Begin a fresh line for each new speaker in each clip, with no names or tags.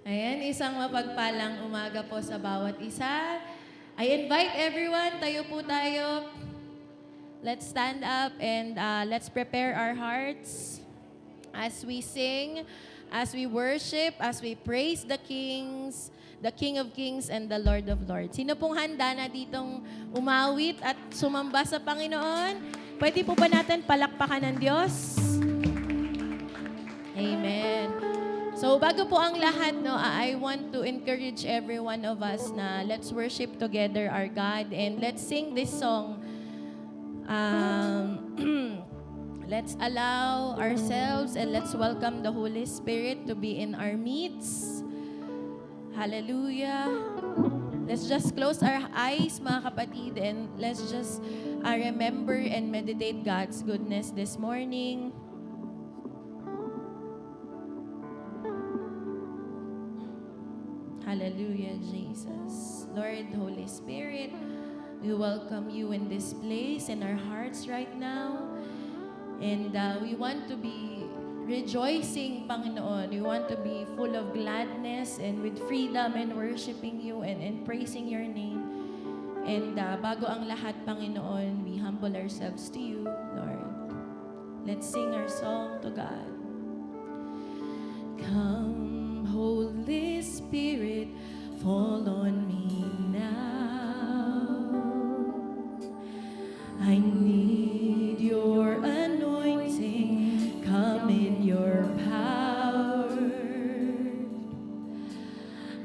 Ayan, isang mapagpalang umaga po sa bawat isa. I invite everyone, tayo po tayo. Let's stand up and let's prepare our hearts as we sing, as we worship, as we praise the King of Kings and the Lord of Lords. Sino pong handa na ditong umawit at sumamba sa Panginoon? Pwede po ba natin palakpakan ng Diyos? Amen. So bago po ang lahat, no, I want to encourage every one of us na let's worship together our God and let's sing this song. Let's allow ourselves and let's welcome the Holy Spirit to be in our midst. Hallelujah. Let's just close our eyes, mga kapatid, and let's just remember and meditate God's goodness this morning. Hallelujah, Jesus. Lord, Holy Spirit, we welcome you in this place, in our hearts right now. And we want to be rejoicing, Panginoon. We want to be full of gladness and with freedom and worshiping you and praising your name. And bago ang lahat, Panginoon, we humble ourselves to you, Lord. Let's sing our song to God. Come, Holy Spirit, fall on me now. I need your anointing, come in your power.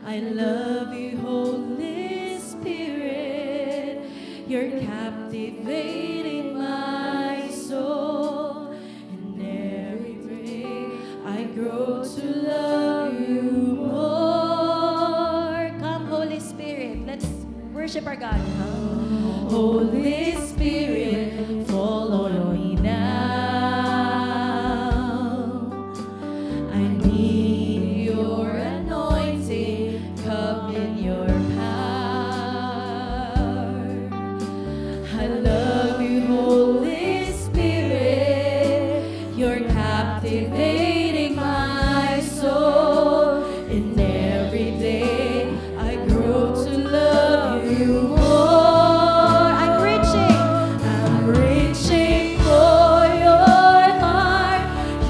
I love you, Holy Spirit, you're captivating my soul. And every day I grow to love you more. Come, Holy Spirit, let's worship our God. Come, Holy Spirit, fall on me now. I need your anointing, come in your power. I love you, Holy Spirit, you're captivating my soul. And every day I grow to love you more. I'm reaching for your heart.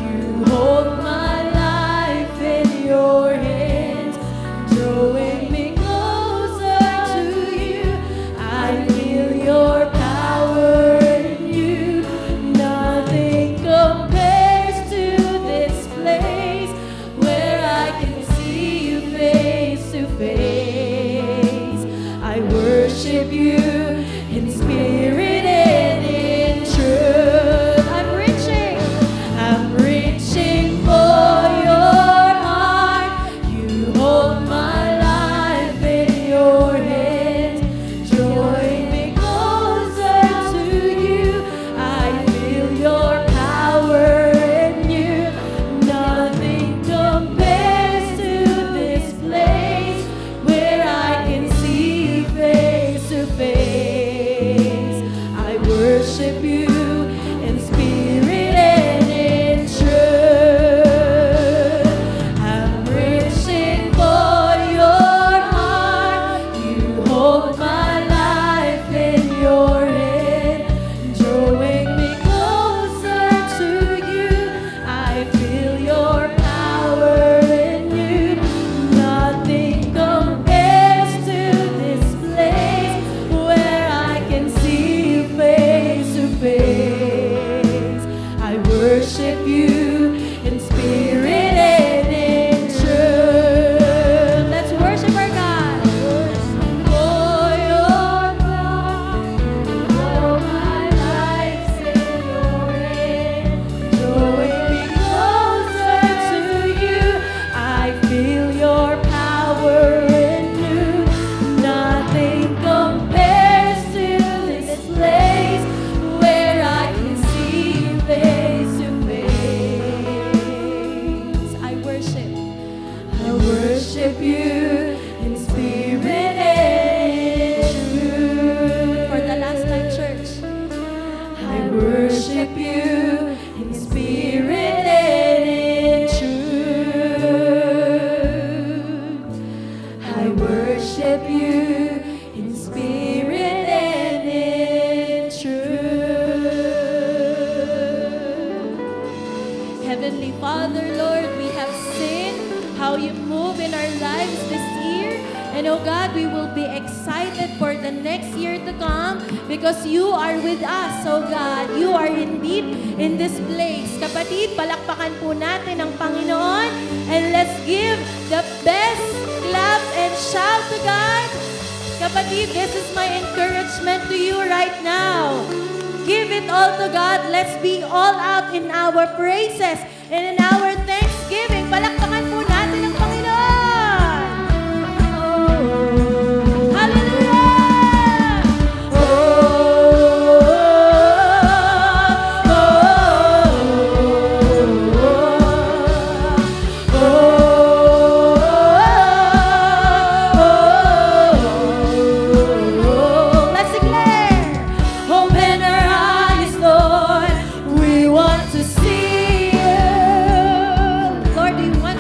You hold my life in your hands, drawing me closer to you. I feel your power in you. Nothing compares to this place where I can see you face to face. I worship you in spirit and in truth. I'm reaching for your heart. You hold my life in your hands, drawing me closer to you. I feel your power in you. Nothing compares to this place where I can see you face to face. I worship you in spirit and in truth. I'm reaching for your heart. You hold my life in your hand, drawing me closer to you. I feel your power in you. Nothing compares to this place where I can see you face to face. I worship you in spirit and in truth. Let's worship our God. For your God, all my life's in your hand, drawing me closer to you. I feel your power in you. Nothing compares to this place where I can see you face to face. Heavenly Father, Lord, we have seen how you move in our lives this year. And oh God, we will be excited for the next year to come because you are with us, oh God. You are indeed in this place. Kapatid, palakpakan po natin ang Panginoon and let's give the best clap and shout to God. Kapatid, this is my encouragement to you right now. Give it all to God. Let's be all out in our praises and in our thanksgiving. Palakpakan po natin ang Panginoon. Hallelujah! Let's declare. Open our eyes, Lord. We want to see you. Lord, we want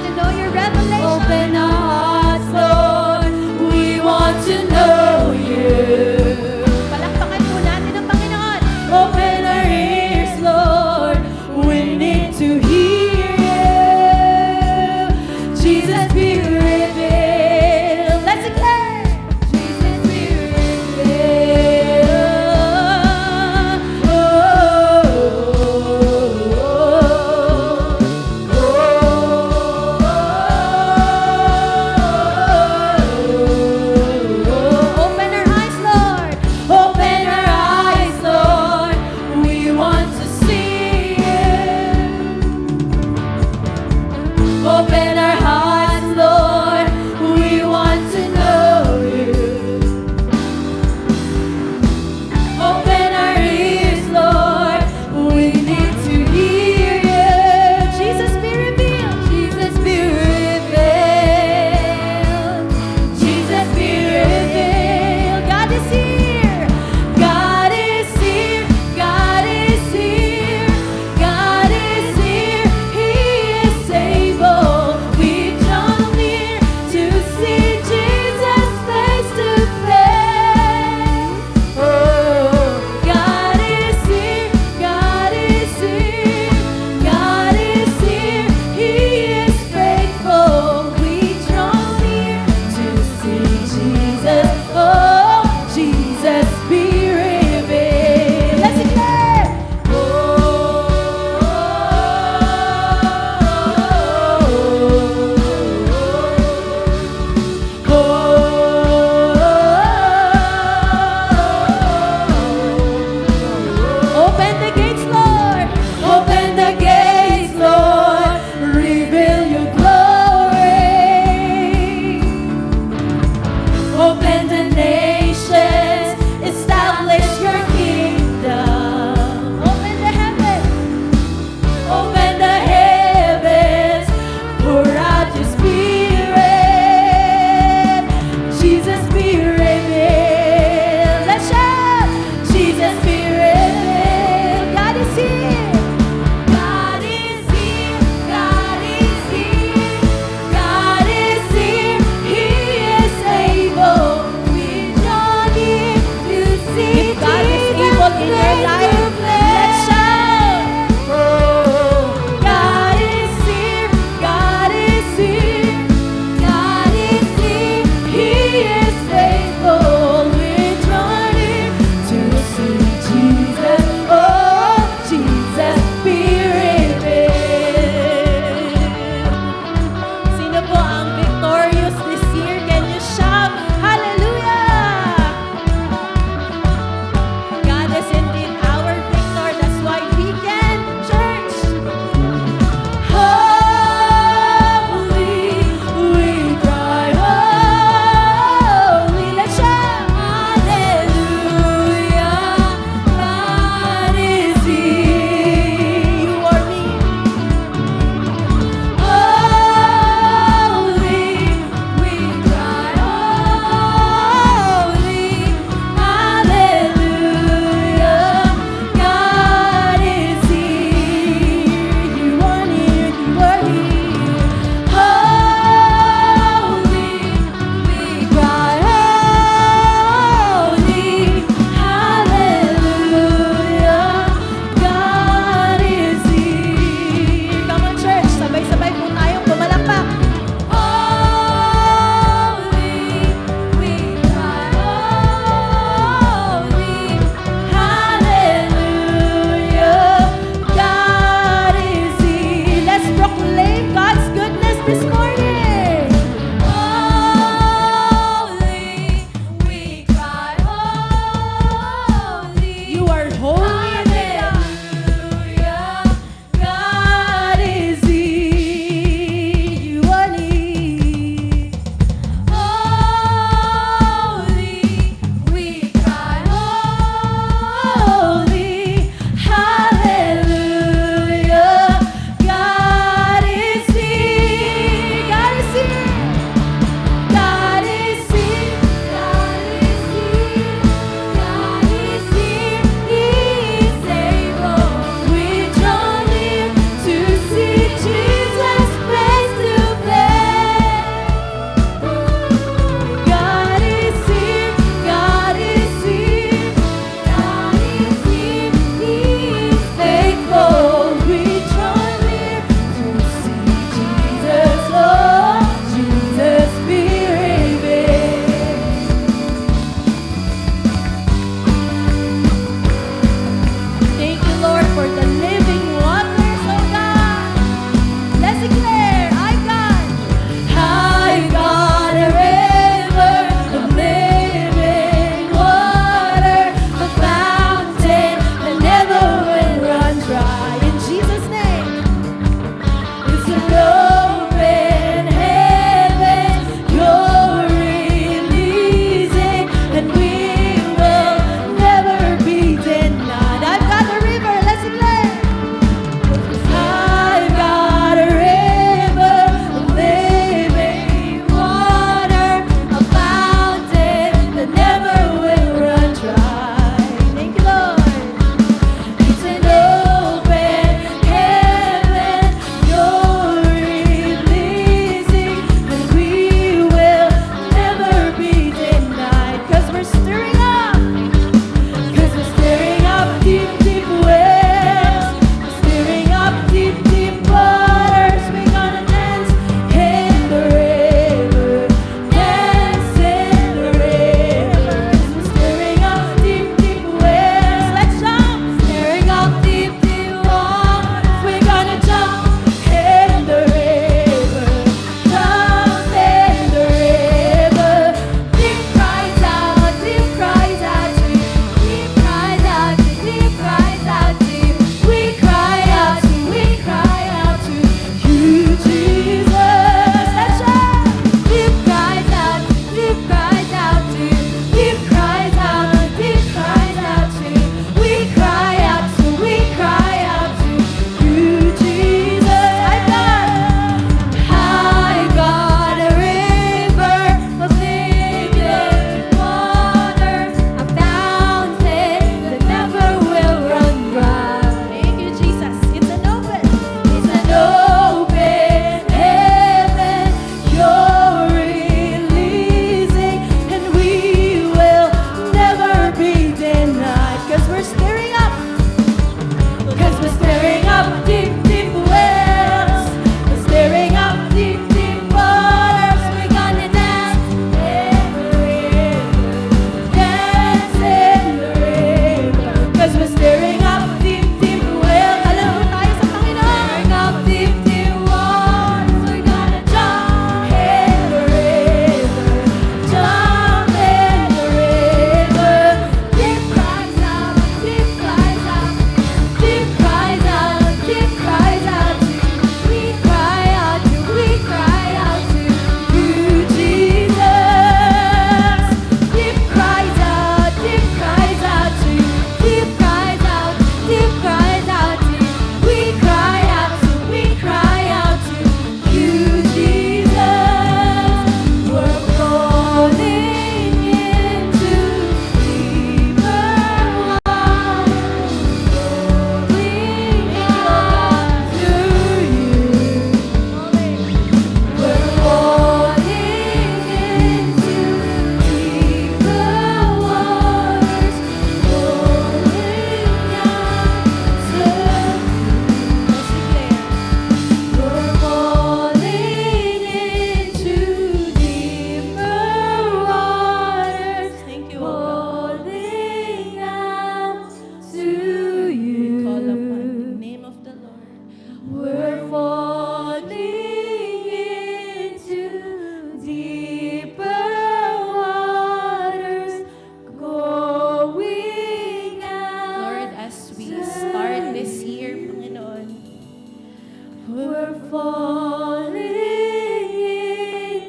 We're falling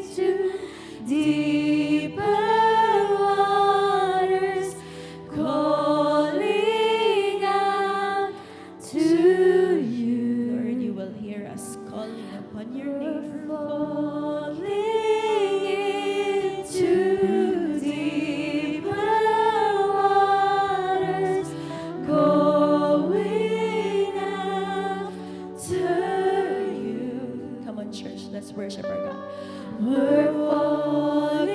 into deeper waters, calling out to you.
Lord, you will hear us calling upon your name.
Falling into deeper waters, going after you.
Come on, church, let's worship our God.
We're falling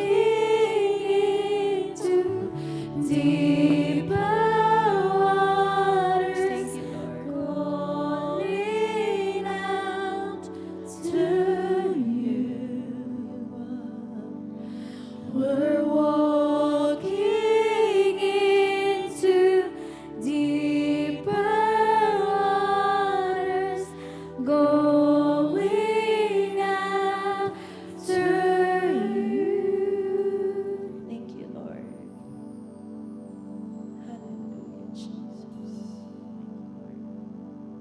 into deeper waters,
Thank you, Lord.
calling out to you. We're walking into deeper waters, going after you.
Thank you, Lord. Hallelujah, Jesus.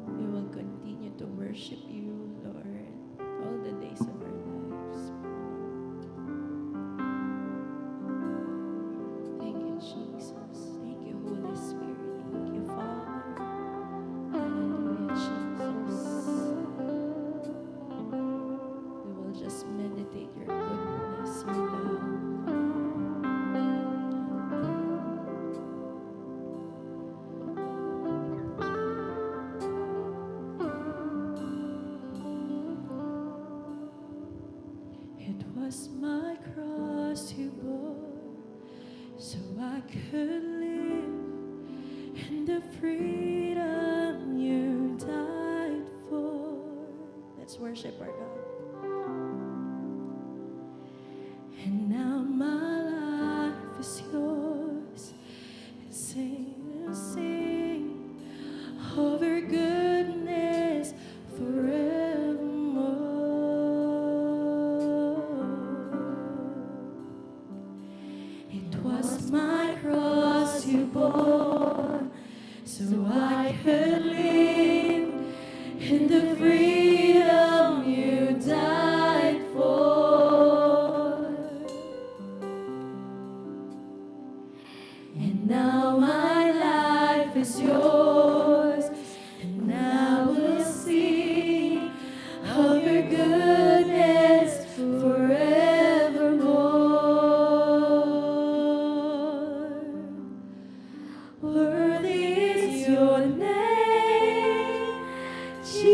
We will continue to worship you, Lord, all the days of our lives. Thank you, Jesus. Thank you, Holy Spirit. Thank you, Father. Hallelujah, Jesus. We will just meditate your goodness, your love. It was my cross you bore, so I could live in the freedom you died for. Let's worship our God. And now my life is yours, and sing of your goodness forevermore. It was my cross you bore, so I could live in the freedom you died for. And now my life is yours, and I will sing of your goodness forevermore. Worthy is your name, Jesus.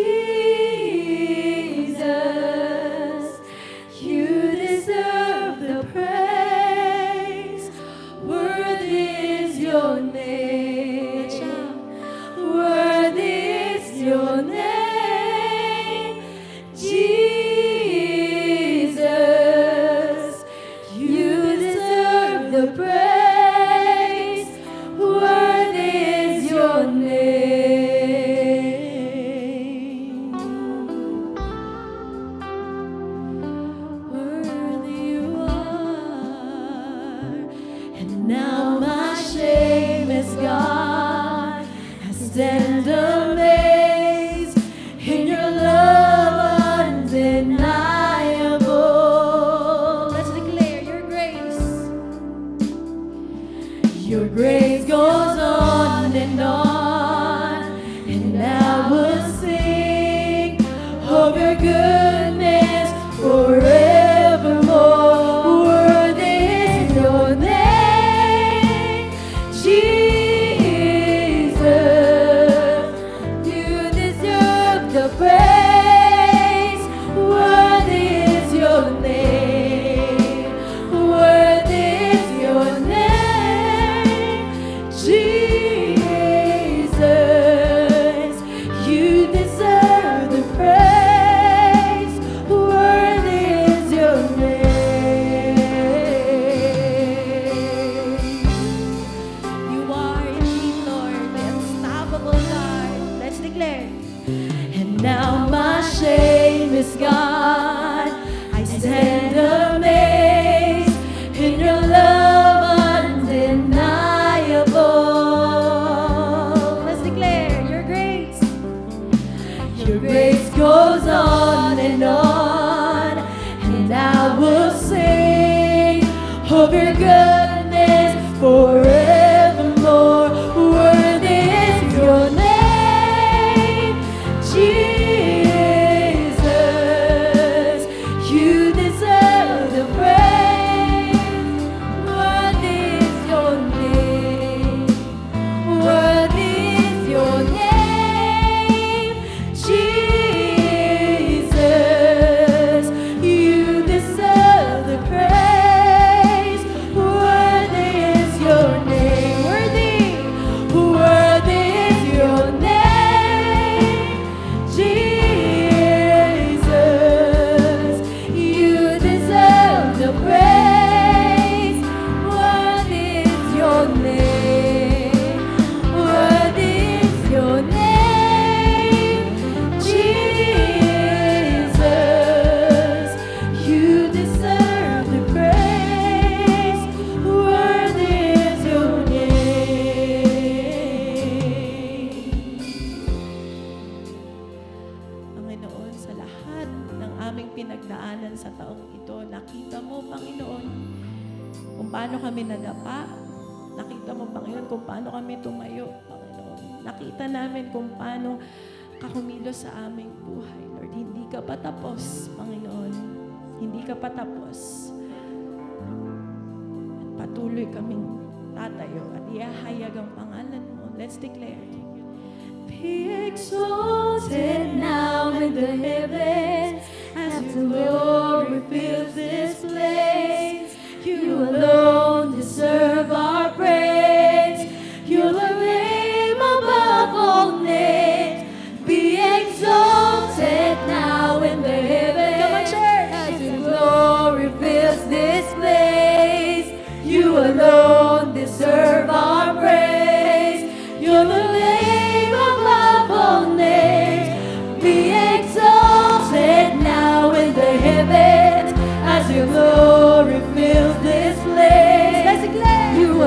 You deserve the praise. Worthy is your name. Worthy is your name, Jesus. You deserve the praise. Worthy is your name. Worthy you are. And now my shame is gone. I stand amazed in your love undeniable. Let's declare your grace. Your grace goes on, and I will sing of your goodness forevermore. Worthy is your name, Jesus. You deserve the praise. Worthy is your name. Worthy is your name, Jesus. You deserve the praise. Worthy is your name. You are indeed, Lord, the unstoppable God. Let's declare. And now my shame is gone. I stand amazed in your love undeniable. Let's declare your grace. Your grace
list goes on, and I will sing of your goodness forevermore. Worthy is your name, Jesus. You deserve the praise. Worthy is your name. Worthy is your name, Jesus. You deserve the praise. Worthy is your name. Worthy is your name, Jesus. You deserve the praise. Worthy is your name. Worthy is your name, Jesus. You deserve the praise. Worthy is your name.
Panginoon, sa lahat ng aming pinagdaanan sa taong ito, nakita mo, Panginoon, kung paano kami nadapa. Nakita mo, Panginoon, kung paano kami tumayo, Panginoon. Nakita namin kung paano ka kumilos sa aming buhay, Lord. Hindi ka pa tapos, Panginoon. Hindi ka pa tapos. At patuloy kaming tatayo at ihahayag ang pangalan mo. Let's declare.
Be exalted now in the heavens as your glory fills this place. You alone deserve our praise. You're the name above all names. Be exalted now in the heavens.
Come on, church.
As your glory fills this place. You alone deserve our praise. You're the name above all names. Be exalted now in the heavens as your glory fills this place.
Let's declare.
You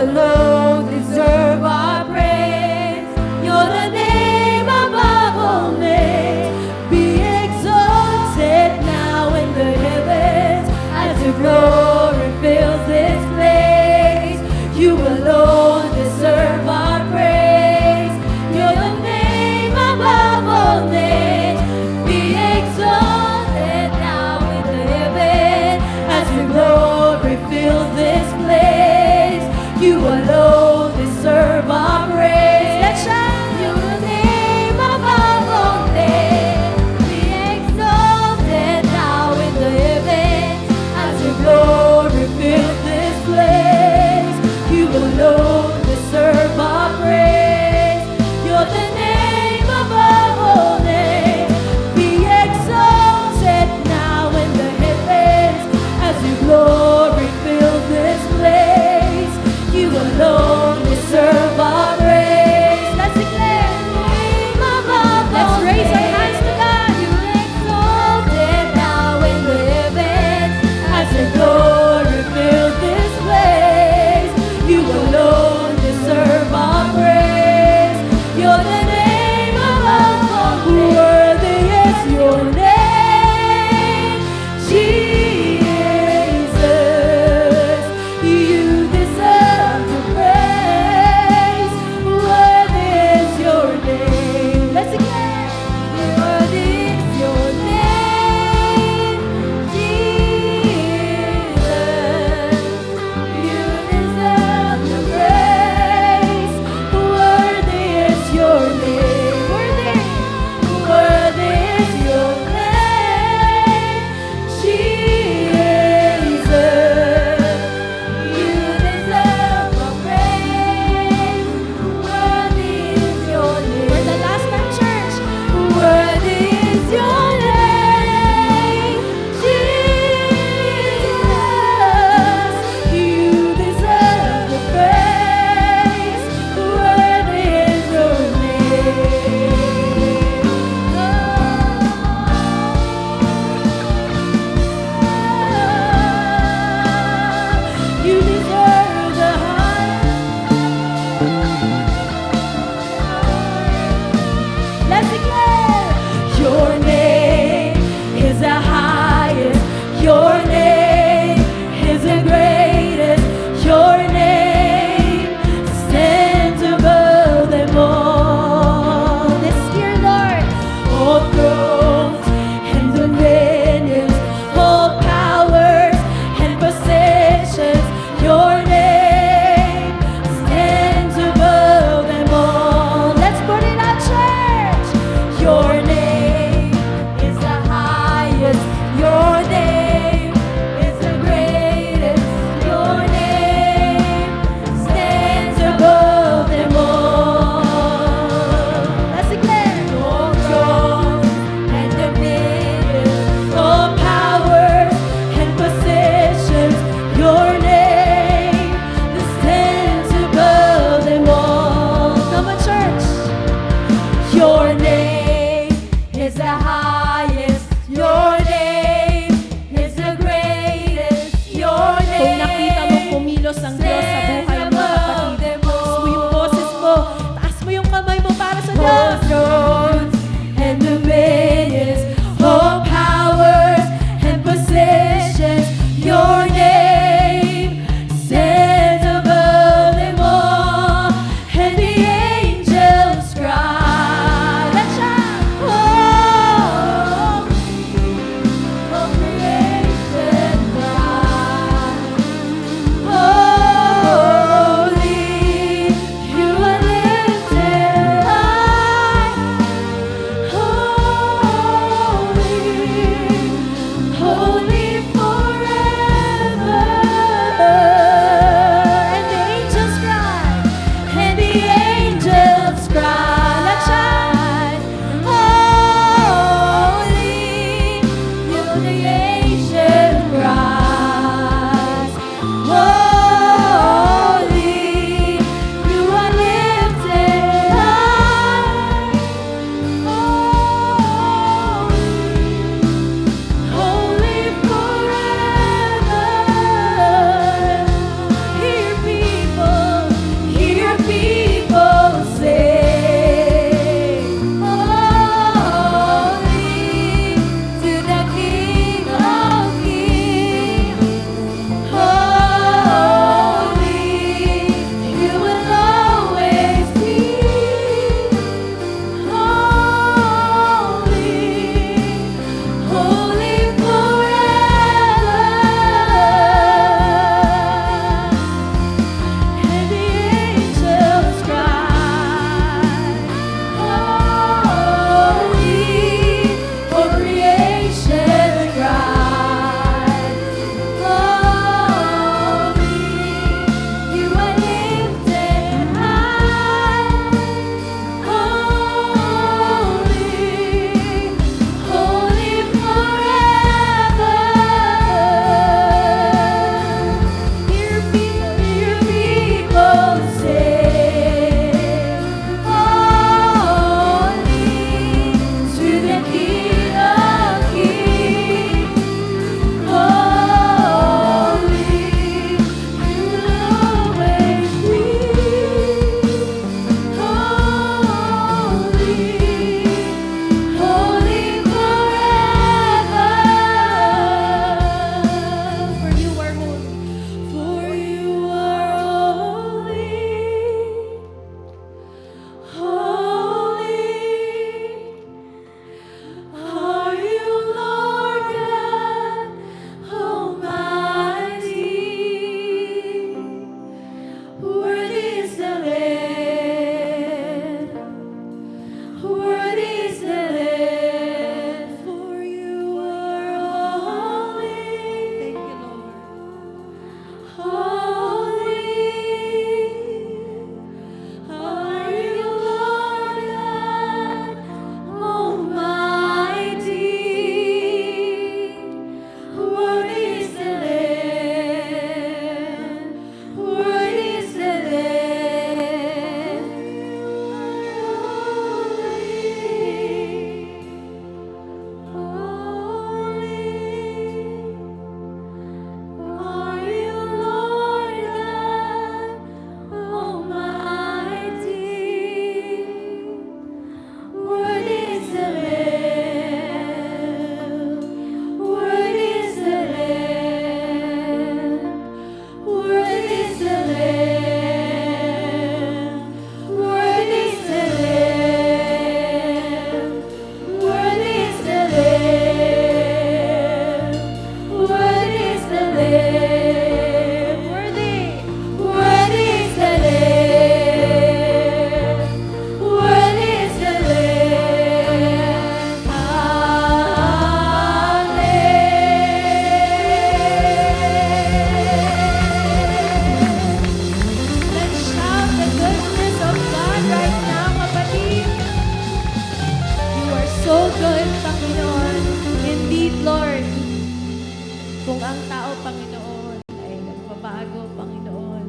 ang tao, Panginoon, ay nagbabago, Panginoon.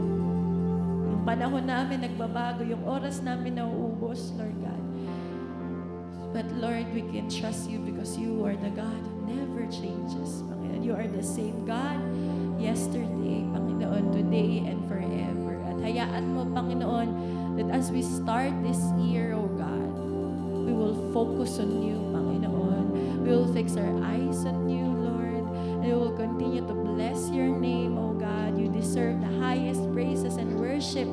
Yung panahon namin nagbabago, yung oras namin nauubos, Lord God. But Lord, we can trust you because you are the God who never changes, Panginoon. You are the same God yesterday, Panginoon, today and forever. At hayaan mo, Panginoon, that as we start this year, oh God, we will focus on you, Panginoon. We will fix our eyes on you, Lord. And we will continue to bless your name, oh God. You deserve the highest praises and worship,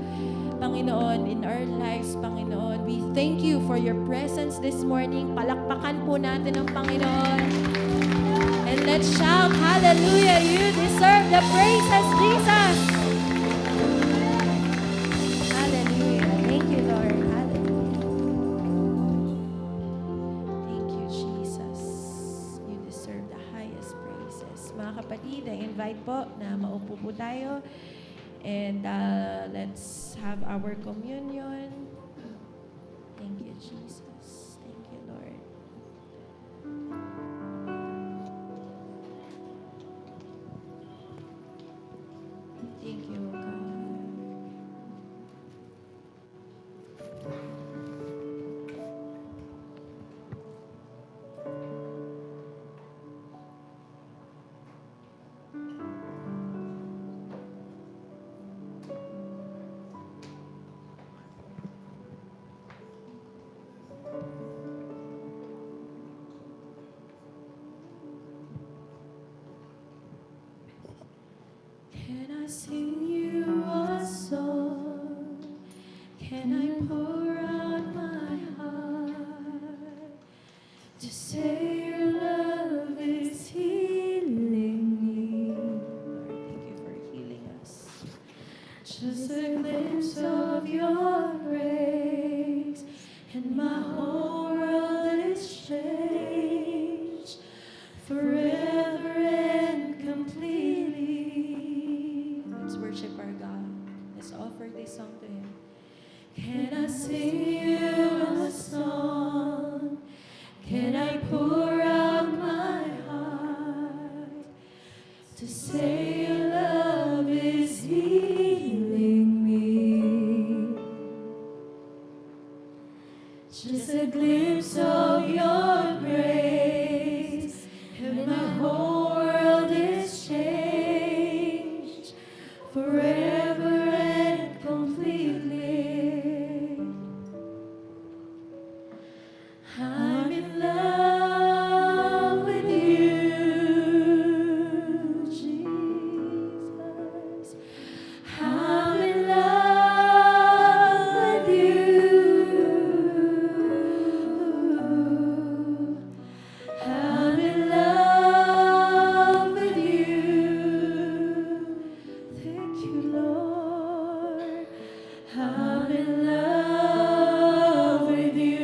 Panginoon, in our lives, Panginoon. We thank you for your presence this morning. Palakpakan po natin ang Panginoon. And let's shout, hallelujah! You deserve the praises, Jesus! Hallelujah. Thank you, Lord. Hallelujah. Thank you, Jesus. You deserve the highest praises. Mga kapatid, I invite po na maupo po tayo. And let's have our communion. Thank you, Jesus. Thank you, Lord. Thank you, God. Can I sing you a song? Can I pour out my heart to say your love is healing me? Lord, thank you for healing us. Just a glimpse of your grace, and my whole world is changed forever and completely. Let's worship our God. Let's offer this song to Him. Can I sing you a song? Can I pour out my heart to say your love is healing me? Just a glimpse of your grace, and my whole world is changed forever and completely. I'm in love with you, Jesus. I'm in love with you. I'm in love with you. Thank you, Lord. I'm in love with you.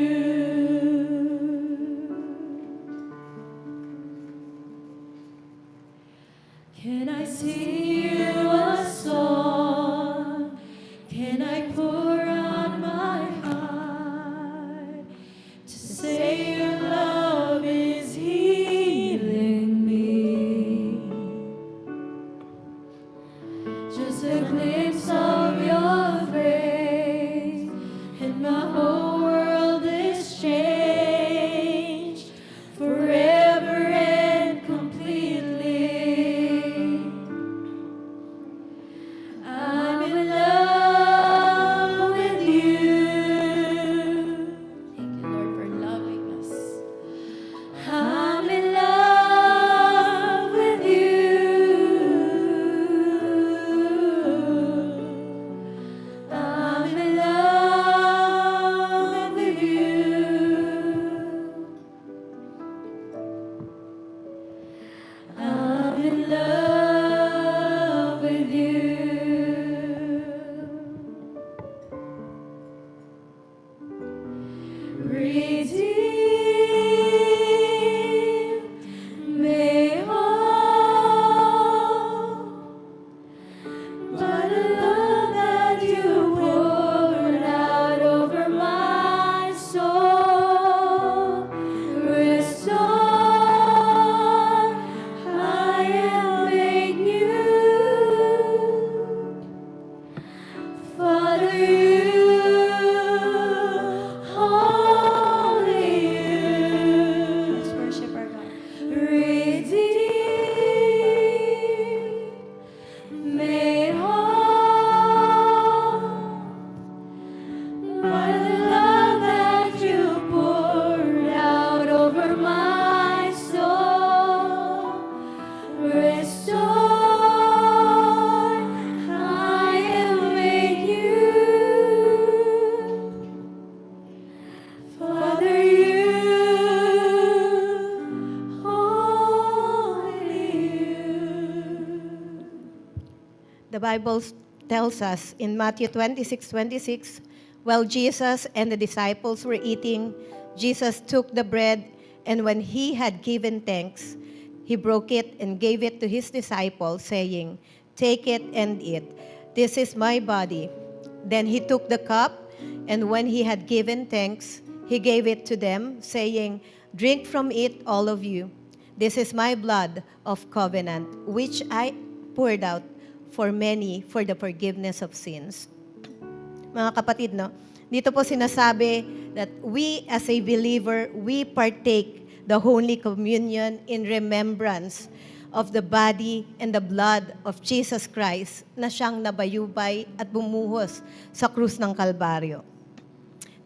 Can I sing you a song? Can I pour out my heart to say your love is healing me? Just a glimpse of your grace, and my whole world is changed forever and completely. I'm in love with you. Thank you, Lord, for loving us. I'm in love with you. I'm in love with you. I'm in love with you. Redeem me all by the love that you poured out over my soul. Restore, I am
The Bible tells us in Matthew 26:26, while Jesus and the disciples were eating, Jesus took the bread, and when he had given thanks, he broke it and gave it to his disciples, saying, "Take it and eat. This is my body." Then he took the cup, and when he had given thanks, he gave it to them, saying, "Drink from it, all of you. This is my blood of covenant, which I poured out for many for the forgiveness of sins." Mga kapatid, no? Dito po sinasabi that we as a believer, we partake the Holy Communion in remembrance of the body and the blood of Jesus Christ na siyang nabayubay at bumuhos sa krus ng Kalbaryo.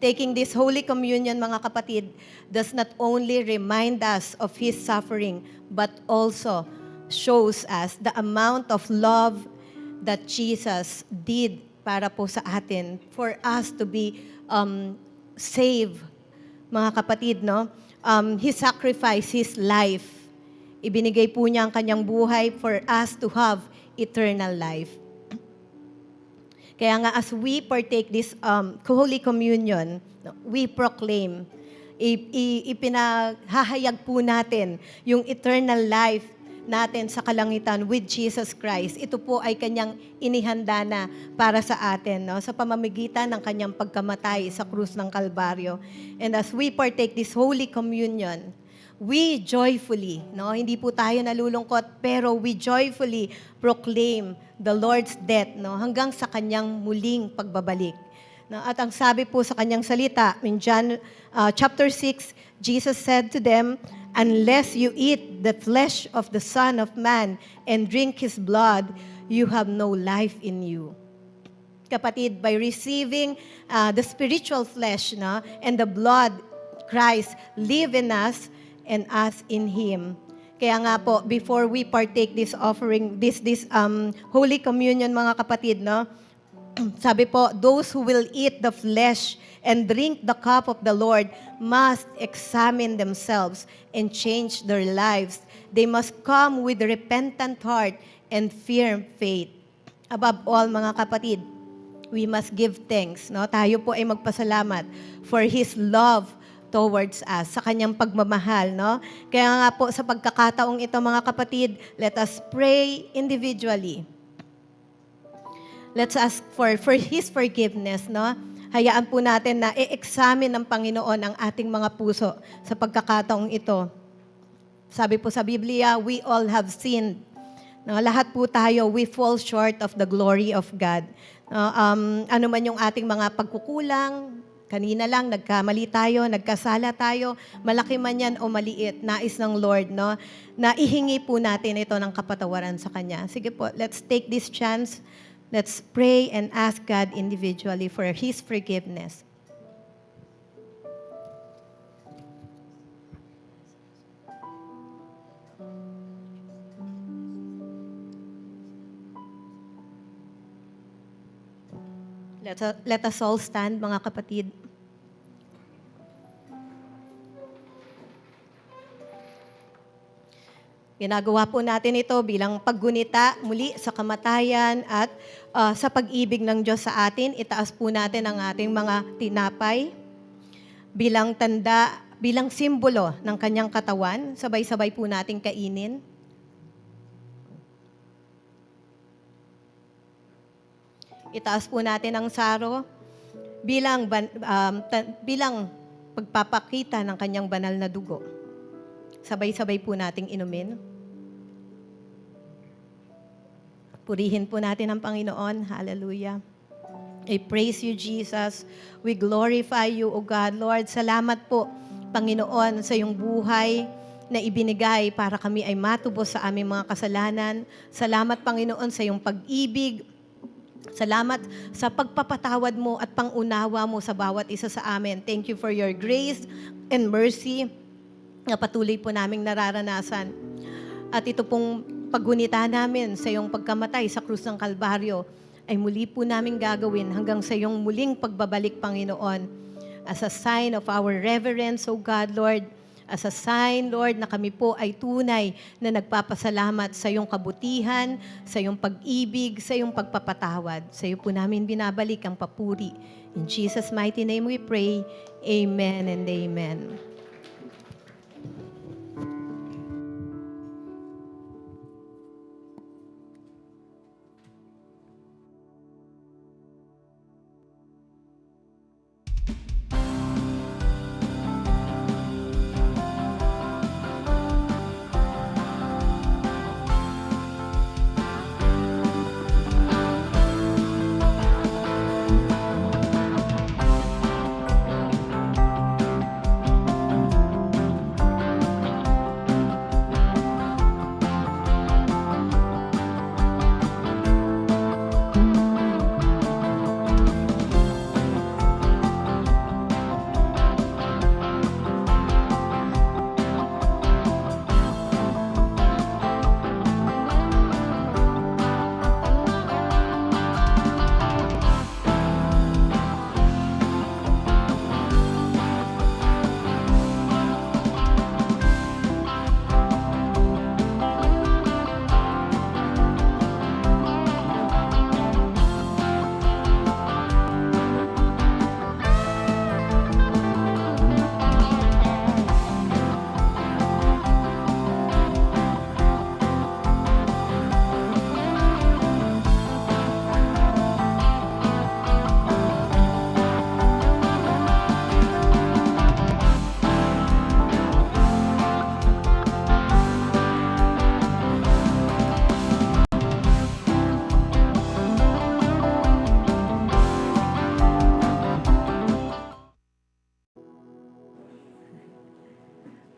Taking this Holy Communion, mga kapatid, does not only remind us of His suffering, but also shows us the amount of love that Jesus did para po sa atin, for us to be saved, mga kapatid, no? He sacrificed His life. Ibinigay po niya ang kanyang buhay for us to have eternal life. Kaya nga, as we partake this Holy Communion, we proclaim, ipinahahayag po natin yung eternal life natin sa kalangitan with Jesus Christ. Ito po ay kanyang inihanda na para sa atin, no? Sa pamamagitan ng kanyang pagkamatay sa krus ng Kalbaryo. And as we partake this Holy Communion, we joyfully, no? Hindi po tayo nalulungkot, pero we joyfully proclaim the Lord's death, no? Hanggang sa kanyang muling pagbabalik. No? At ang sabi po sa kanyang salita, in John chapter 6, Jesus said to them, "Unless you eat the flesh of the Son of Man and drink His blood, you have no life in you." Kapatid, by receiving the spiritual flesh, no, and the blood, Christ live in us and us in Him. Kaya nga po, before we partake this offering, this Holy Communion, mga kapatid, no, sabi po, those who will eat the flesh and drink the cup of the Lord must examine themselves and change their lives. They must come with a repentant heart and firm faith. Above all, mga kapatid, we must give thanks. No? Tayo po ay magpasalamat for His love towards us, sa kanyang pagmamahal. No? Kaya nga po, sa pagkakataong ito, mga kapatid, let us pray individually. Let's ask for His forgiveness, no? Hayaan po natin na i-examine ng Panginoon ang ating mga puso sa pagkakataong ito. Sabi po sa Biblia, we all have sinned. No, lahat po tayo, we fall short of the glory of God. No, ano man yung ating mga pagkukulang, kanina lang, nagkamali tayo, nagkasala tayo, malaki man yan o maliit, nais ng Lord, no? Na ihingi po natin ito ng kapatawaran sa Kanya. Sige po, let's take this chance. Let's pray and ask God individually for His forgiveness. Let us all stand, mga kapatid. Ginagawa po natin ito bilang paggunita muli sa kamatayan at sa pag-ibig ng Diyos sa atin. Itaas po natin ang ating mga tinapay bilang tanda, bilang simbolo ng kanyang katawan. Sabay-sabay po nating kainin. Itaas po natin ang saro bilang pagpapakita ng kanyang banal na dugo. Sabay-sabay po nating inumin. Purihin po natin ang Panginoon. Hallelujah. I praise you, Jesus. We glorify you, O God. Lord, salamat po, Panginoon, sa iyong buhay na ibinigay para kami ay matubos sa aming mga kasalanan. Salamat, Panginoon, sa iyong pag-ibig. Salamat sa pagpapatawad mo at pangunawa mo sa bawat isa sa amin. Thank you for your grace and mercy na patuloy po naming nararanasan. At ito pong paggunita namin sa iyong pagkamatay sa krus ng Kalbaryo ay muli po namin gagawin hanggang sa iyong muling pagbabalik, Panginoon. As a sign of our reverence, O God, Lord, As a sign, Lord, na kami po ay tunay na nagpapasalamat sa iyong kabutihan, sa iyong pag-ibig, sa iyong pagpapatawad. Sa iyo po namin binabalik ang papuri. In Jesus' mighty name we pray. Amen and amen.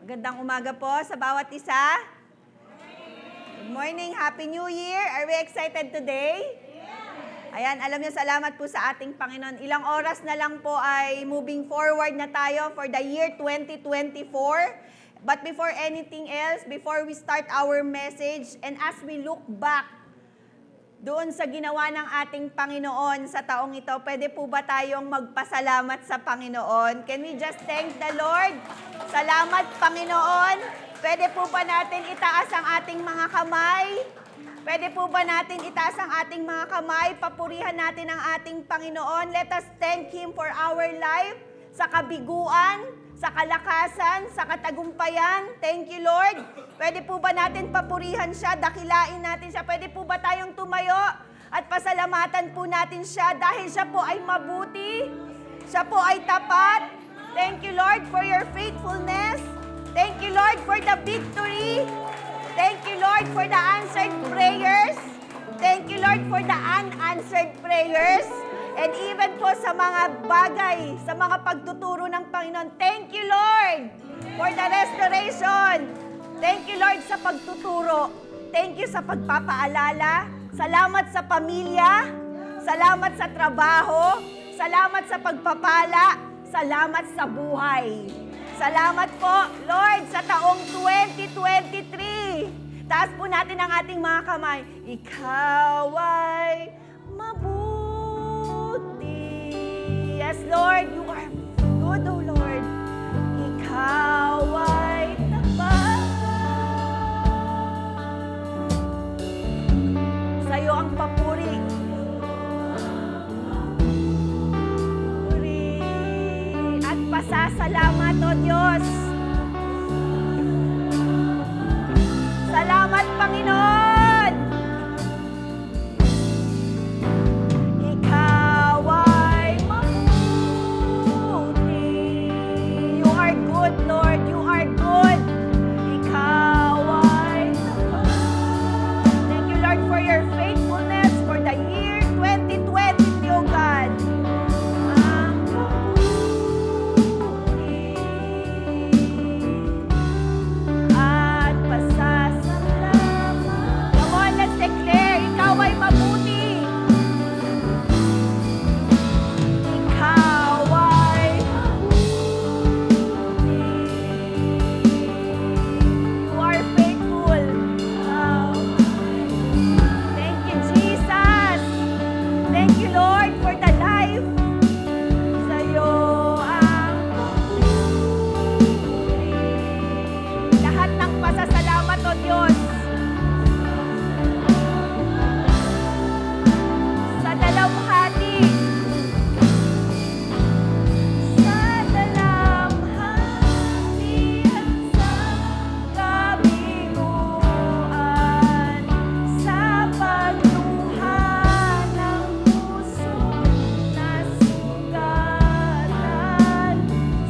Magandang umaga po sa bawat isa. Good morning, Happy New Year. Are we excited today? Ayan, alam niyo, salamat po sa ating Panginoon. Ilang oras na lang po ay moving forward na tayo for the year 2024. But before anything else, before we start our message, and as we look back doon sa ginawa ng ating Panginoon sa taong ito, pwede po ba tayong magpasalamat sa Panginoon? Can we just thank the Lord? Salamat, Panginoon. Pwede po ba natin itaas ang ating mga kamay? Pwede po ba natin itaas ang ating mga kamay? Papurihan natin ang ating Panginoon. Let us thank Him for our life, sa kabiguan, sa kalakasan, sa katagumpayan. Thank you, Lord. Pwede po ba natin papurihan siya, dakilain natin siya? Pwede po ba tayong tumayo at pasalamatan po natin siya dahil siya po ay mabuti, siya po ay tapat. Thank you, Lord, for your faithfulness. Thank you, Lord, for the victory. Thank you, Lord, for the answered prayers. Thank you, Lord, for the unanswered prayers. And even po sa mga bagay, sa mga pagtuturo ng Panginoon. Thank you, Lord, for the restoration. Thank you, Lord, sa pagtuturo. Thank you sa pagpapaalala. Salamat sa pamilya. Salamat sa trabaho. Salamat sa pagpapala. Salamat sa buhay. Salamat po, Lord, sa taong 2023. Taas po natin ang ating mga kamay. Ikaw ay mabuti. Yes, Lord, you are good, oh Lord. Ikaw ay tapat. Sa'yo ang papuri. At pasasalamat, O Diyos. Salamat, Panginoon. Ikaw ay mabuti. You are good, Lord. You are good. Ikaw ay tapat. Thank you, Lord, for your faithfulness. O Diyos. Sa dalamhati. Sa dalamhati at sa kabiguan. Sa pagluha ng puso na sugatan.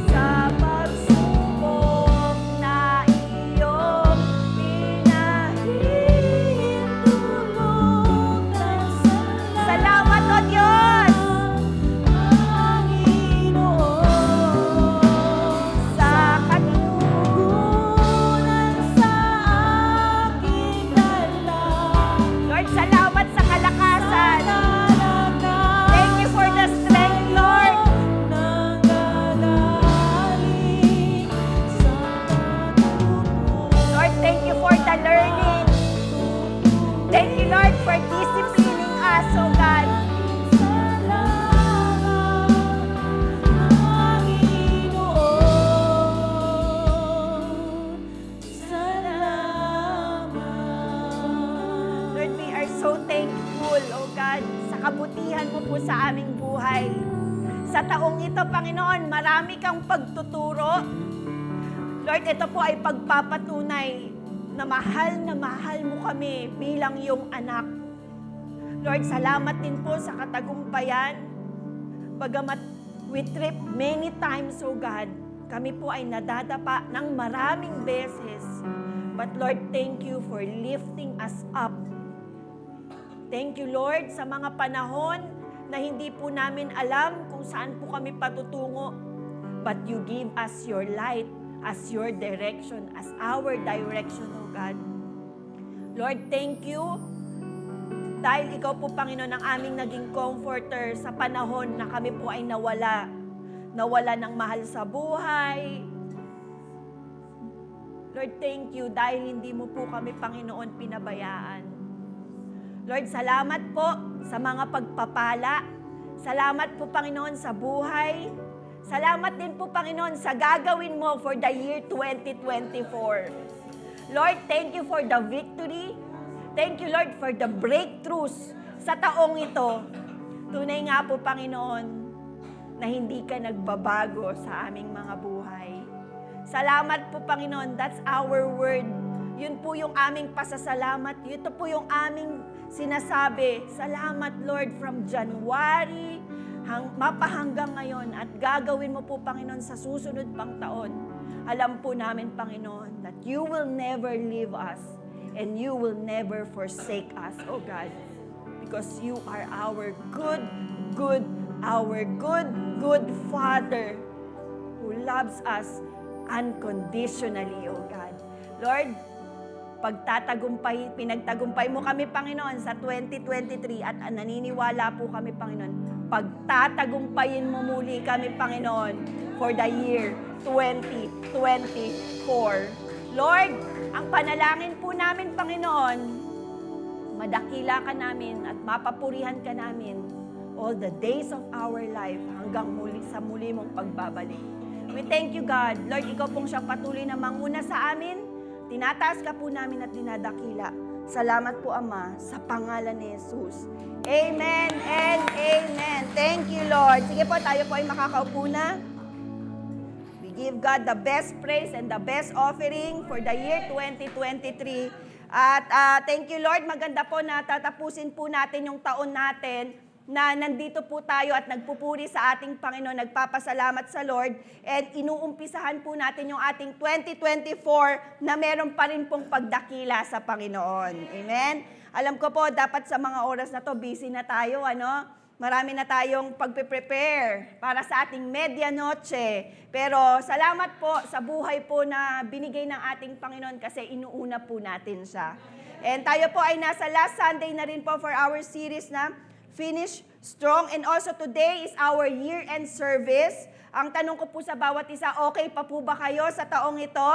Sa pagsubok na iyong pinahintulutan. Salamat o Diyos! Sa katugunan sa aking dala. Lord, salamat sa kalakasan. Thank you for the strength, Lord. Lord, thank you for the learning. Thank you, Lord, for disciplining us, oh God. Lord, we are so thankful, oh God, sa kabutihan mo po sa aming buhay. Sa taong ito, Panginoon, marami kang pagtuturo. Lord, ito po ay pagpapatunay na mahal mo kami bilang iyong anak. Lord, salamat din po sa katagumpayan. Bagamat we trip many times, oh God, kami po ay nadadapa ng maraming beses. But Lord, thank you for lifting us up. Thank you, Lord, sa mga panahon na hindi po namin alam kung saan po kami patutungo. But you give us your light as your direction, as our direction, oh God. Lord, thank you. Dahil ikaw po, Panginoon, ang aming naging comforter sa panahon na kami po ay nawala. Nawala ng mahal sa buhay. Lord, thank you dahil hindi mo po kami, Panginoon, pinabayaan. Lord, salamat po sa mga pagpapala. Salamat po, Panginoon, sa buhay. Salamat din po, Panginoon, sa gagawin mo for the year 2024. Lord, thank you for the victory. Thank you, Lord, for the breakthroughs sa taong ito. Tunay nga po, Panginoon, na hindi ka nagbabago sa aming mga buhay. Salamat po, Panginoon. That's our word. Yun po yung aming pasasalamat. Ito po yung aming sinasabi. Salamat, Lord, from January mapahanggang ngayon at gagawin mo po, Panginoon, sa susunod pang taon. Alam po namin, Panginoon, that you will never leave us and you will never forsake us, oh God. Because you are our good Father who loves us unconditionally, oh God. Lord, pinagtagumpay mo kami, Panginoon, sa 2023 at naniniwala po kami, Panginoon, pagtatagumpayin mo muli kami, Panginoon, for the year 2024. Lord, ang panalangin po namin, Panginoon, madakila ka namin at mapapurihan ka namin all the days of our life hanggang sa muli mong pagbabalik. We thank you, God. Lord, ikaw pong siyang patuloy na manguna sa amin. Tinataas ka po namin at dinadakila. Salamat po, Ama, sa pangalan ni Jesus. Amen and amen. Thank you, Lord. Sige po, tayo po ay makakaupo na. We give God the best praise and the best offering for the year 2023. At thank you, Lord. Maganda po na tatapusin po natin yung taon natin na nandito po tayo at nagpupuri sa ating Panginoon, nagpapasalamat sa Lord, and inuumpisahan po natin yung ating 2024 na meron pa rin pong pagdakila sa Panginoon. Amen? Alam ko po, dapat sa mga oras na to, busy na tayo, ano? Marami na tayong pagpe-prepare para sa ating medianoche. Pero salamat po sa buhay po na binigay ng ating Panginoon kasi inuuna po natin siya. And tayo po ay nasa last Sunday na rin po for our series na Finish Strong. And also today is our year-end service. Ang tanong ko po sa bawat isa, okay pa po ba kayo sa taong ito?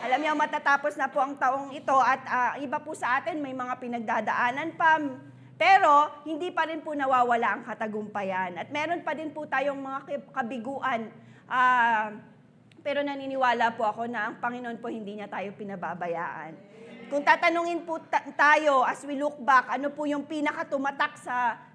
Alam niyo, matatapos na po ang taong ito at iba po sa atin may mga pinagdadaanan pa. Pero hindi pa rin po nawawala ang katagumpayan. At meron pa din po tayong mga kabiguan. Pero naniniwala po ako na ang Panginoon po hindi niya tayo pinababayaan. Kung tatanungin po tayo as we look back, ano po yung pinakatumatak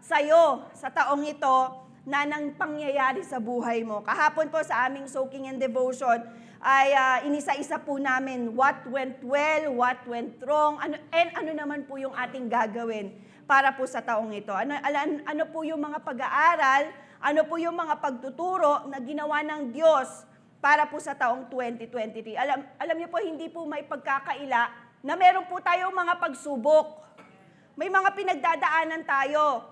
sa'yo sa taong ito na nang pangyayari sa buhay mo. Kahapon po sa aming soaking and devotion ay inisa-isa po namin what went well, what went wrong, ano naman po yung ating gagawin para po sa taong ito. Ano po yung mga pag-aaral, ano po yung mga pagtuturo na ginawa ng Diyos para po sa taong 2023. Alam niyo po, hindi po may pagkakaila na meron po tayong mga pagsubok. May mga pinagdadaanan tayo.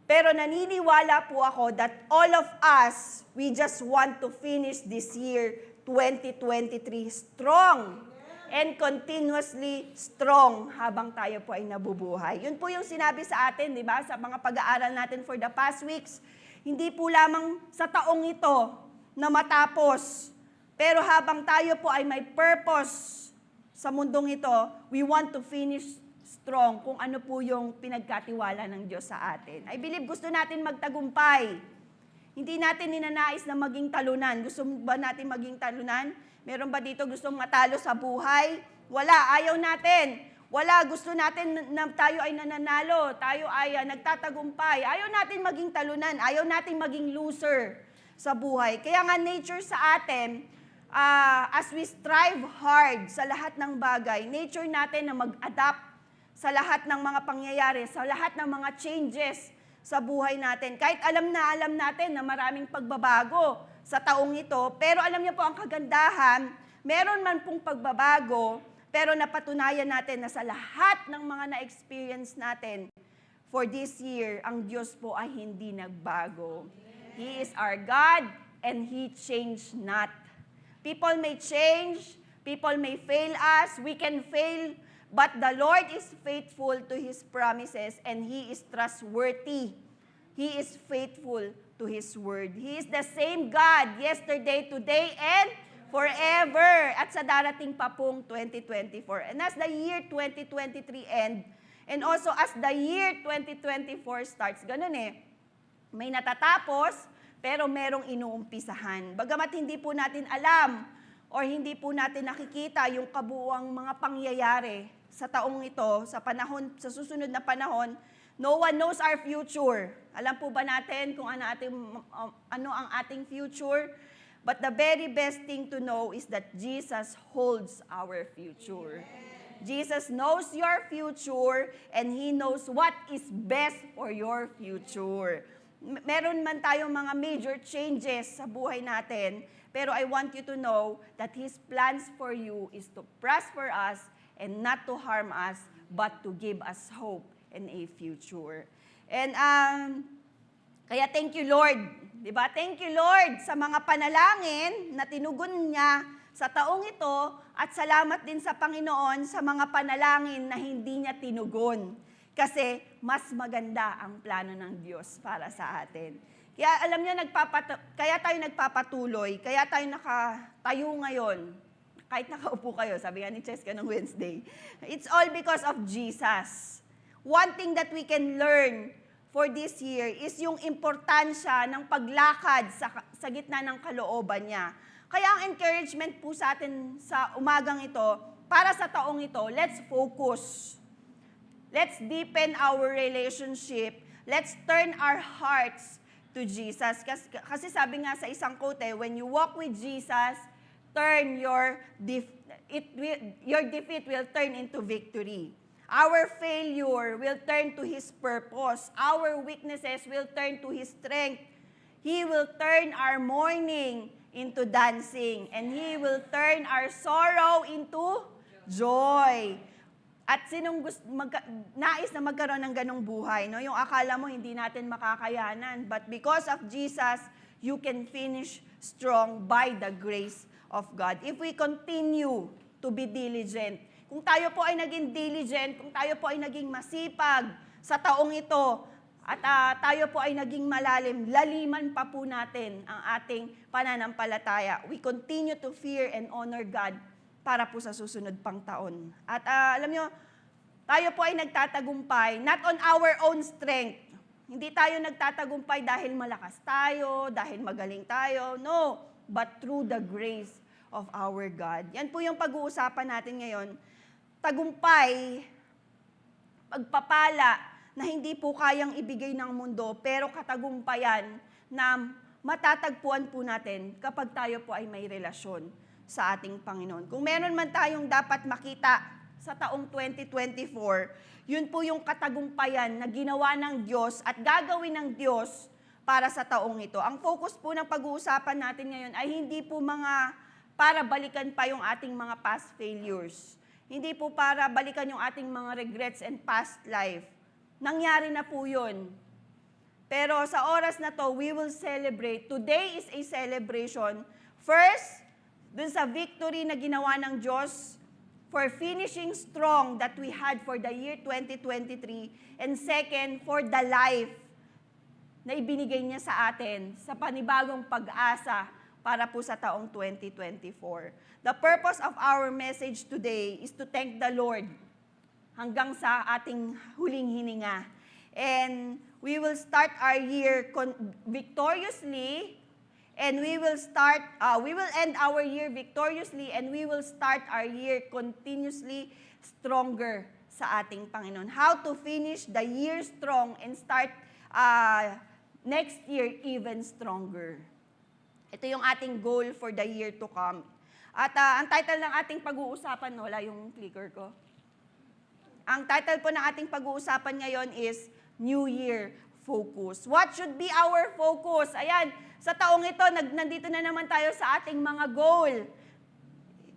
Pero naniniwala po ako that all of us, we just want to finish this year 2023 strong and continuously strong habang tayo po ay nabubuhay. Yun po yung sinabi sa atin, di ba? Sa mga pag-aaral natin for the past weeks. Hindi po lamang sa taong ito na matapos. Pero habang tayo po ay may purpose sa mundong ito, we want to finish strong kung ano po yung pinagkatiwala ng Diyos sa atin. I believe gusto natin magtagumpay. Hindi natin ninanais na maging talunan. Gusto ba natin maging talunan? Meron ba dito gustong matalo sa buhay? Wala, ayaw natin. Wala, gusto natin na tayo ay nananalo, tayo ay nagtatagumpay. Ayaw natin maging talunan, ayaw natin maging loser sa buhay. Kaya nga nature sa atin, as we strive hard sa lahat ng bagay, nature natin na mag-adapt sa lahat ng mga pangyayari, sa lahat ng mga changes sa buhay natin. Kahit alam natin na maraming pagbabago sa taong ito, pero alam niyo po ang kagandahan, meron man pong pagbabago, pero napatunayan natin na sa lahat ng mga na-experience natin for this year, ang Diyos po ay hindi nagbago. He is our God and He changed not. People may change, people may fail us, we can fail, but the Lord is faithful to His promises and He is trustworthy. He is faithful to His word. He is the same God yesterday, today, and forever. At sa darating pa pong 2024. And as the year 2023 end, and also as the year 2024 starts, ganun may natatapos, pero merong inuumpisahan. Bagamat hindi po natin alam or hindi po natin nakikita yung kabuuang mga pangyayari sa taong ito, sa susunod na panahon, no one knows our future. Alam po ba natin kung ano ang ating future? But the very best thing to know is that Jesus holds our future. Jesus knows your future and He knows what is best for your future. Meron man tayong mga major changes sa buhay natin, pero I want you to know that His plans for you is to prosper us and not to harm us, but to give us hope and a future. And kaya thank you, Lord. Diba? Thank you, Lord, sa mga panalangin na tinugon niya sa taong ito at salamat din sa Panginoon sa mga panalangin na hindi niya tinugon. Kasi mas maganda ang plano ng Diyos para sa atin. Kaya alam niyo, kaya tayo nagpapatuloy, kaya tayo nakatayo ngayon, kahit nakaupo kayo, sabi nga ni Cheska nung Wednesday, it's all because of Jesus. One thing that we can learn for this year is yung importansya ng paglakad sa gitna ng kalooban niya. Kaya ang encouragement po sa atin sa umagang ito, para sa taong ito, let's focus. Let's deepen our relationship. Let's turn our hearts to Jesus. Kasi sabi nga sa isang quote, when you walk with Jesus, your defeat will turn into victory. Our failure will turn to His purpose. Our weaknesses will turn to His strength. He will turn our mourning into dancing. And He will turn our sorrow into joy. At sinong nais na magkaroon ng ganong buhay? No? Yung akala mo hindi natin makakayanan. But because of Jesus, you can finish strong by the grace of God. If we continue to be diligent, kung tayo po ay naging diligent, kung tayo po ay naging masipag sa taong ito, at tayo po ay naging malalim, laliman pa po natin ang ating pananampalataya. We continue to fear and honor God para po sa susunod pang taon. At alam nyo, tayo po ay nagtatagumpay, not on our own strength. Hindi tayo nagtatagumpay dahil malakas tayo, dahil magaling tayo. No, but through the grace of our God. Yan po yung pag-uusapan natin ngayon. Tagumpay, pagpapala na hindi po kayang ibigay ng mundo, pero katagumpayan na matatagpuan po natin kapag tayo po ay may relasyon sa ating Panginoon. Kung meron man tayong dapat makita sa taong 2024, yun po yung katagumpayan na ginawa ng Diyos at gagawin ng Diyos para sa taong ito. Ang focus po ng pag-uusapan natin ngayon ay hindi po mga para balikan pa yung ating mga past failures. Hindi po para balikan yung ating mga regrets and past life. Nangyari na po yun. Pero sa oras na to, we will celebrate. Today is a celebration. First, dun sa victory na ginawa ng Diyos for finishing strong that we had for the year 2023. And second, for the life na ibinigay niya sa atin sa panibagong pag-asa para po sa taong 2024. The purpose of our message today is to thank the Lord hanggang sa ating huling hininga. And we will start our year victoriously, and we will end our year victoriously, and we will start our year continuously stronger sa ating Panginoon. How to finish the year strong and start next year even stronger. Ito yung ating goal for the year to come. At ang title ng ating pag-uusapan, wala yung clicker ko. Ang title po ng ating pag-uusapan ngayon is New Year Focus. What should be our focus? Ayan, sa taong ito, nandito na naman tayo sa ating mga goal.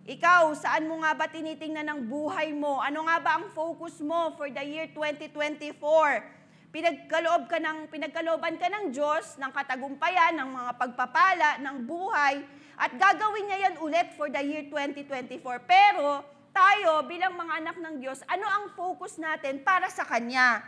Ikaw, saan mo nga ba tinitingnan ng buhay mo? Ano nga ba ang focus mo for the year 2024? Pinagkalooban ka ng Diyos, ng katagumpayan, ng mga pagpapala, ng buhay, at gagawin niya yan ulit for the year 2024. Pero tayo, bilang mga anak ng Diyos, ano ang focus natin para sa Kanya?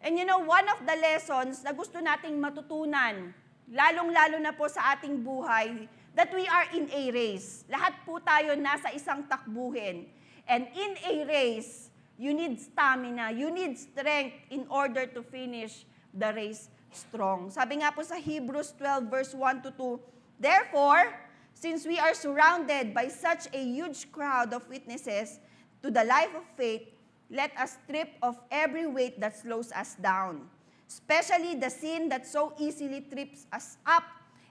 And you know, one of the lessons na gusto nating matutunan, lalong-lalo na po sa ating buhay, that we are in a race. Lahat po tayo nasa isang takbuhin. And in a race, you need stamina, you need strength in order to finish the race strong. Sabi nga po sa Hebrews 12 verse 1 to 2, therefore, since we are surrounded by such a huge crowd of witnesses to the life of faith, let us strip off every weight that slows us down, especially the sin that so easily trips us up,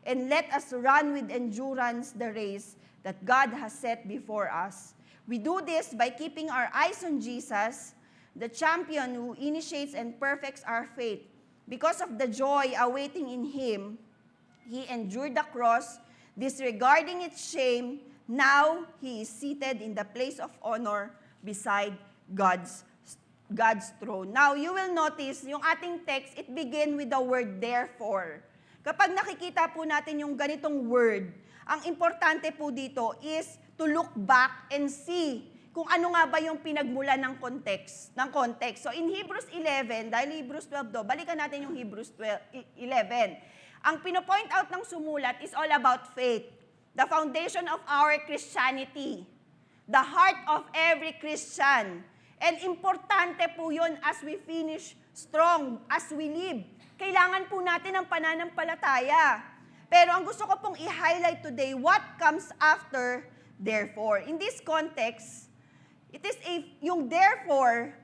and let us run with endurance the race that God has set before us. We do this by keeping our eyes on Jesus, the champion who initiates and perfects our faith. Because of the joy awaiting in Him, He endured the cross, disregarding its shame. Now He is seated in the place of honor beside God's throne. Now, you will notice, yung ating text, it begin with the word therefore. Kapag nakikita po natin yung ganitong word, ang importante po dito is to look back and see kung ano nga ba yung pinagmula ng context. So in Hebrews 11, dahil Hebrews 12 do, balikan natin yung Hebrews 11. Ang pinopoint out ng sumulat is all about faith, the foundation of our Christianity, the heart of every Christian. And importante po yun as we finish strong, as we live. Kailangan po natin ang pananampalataya. Pero ang gusto ko pong i-highlight today, what comes after therefore. In this context, it is yung therefore,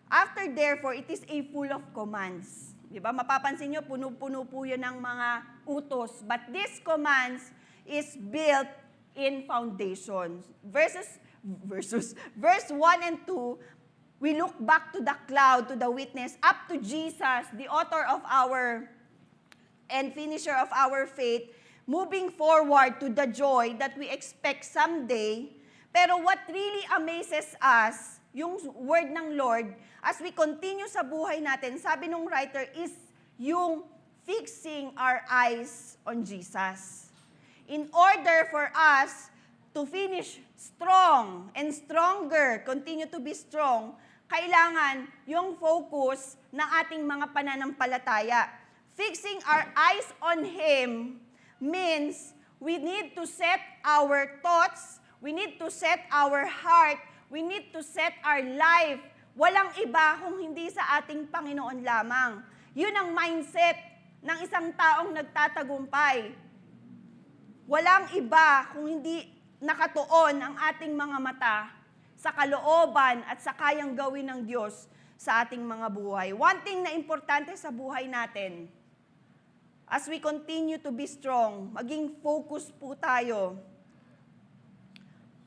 after therefore, it is a full of commands. Diba? Mapapansin nyo, puno-puno po yun ng mga utos. But these commands is built in foundations. Verse 1 and 2, we look back to the cloud, to the witness, up to Jesus, the author of our and finisher of our faith, moving forward to the joy that we expect someday. Pero what really amazes us, yung word ng Lord, as we continue sa buhay natin, sabi nung writer, is yung fixing our eyes on Jesus. In order for us to finish strong and stronger, continue to be strong, kailangan yung focus ng ating mga pananampalataya. Fixing our eyes on Him means we need to set our thoughts, we need to set our heart, we need to set our life. Walang iba kung hindi sa ating Panginoon lamang. Yun ang mindset ng isang taong nagtatagumpay. Walang iba kung hindi nakatuon ang ating mga mata sa kalooban at sa kayang gawin ng Diyos sa ating mga buhay. One thing na importante sa buhay natin, as we continue to be strong, maging focus po tayo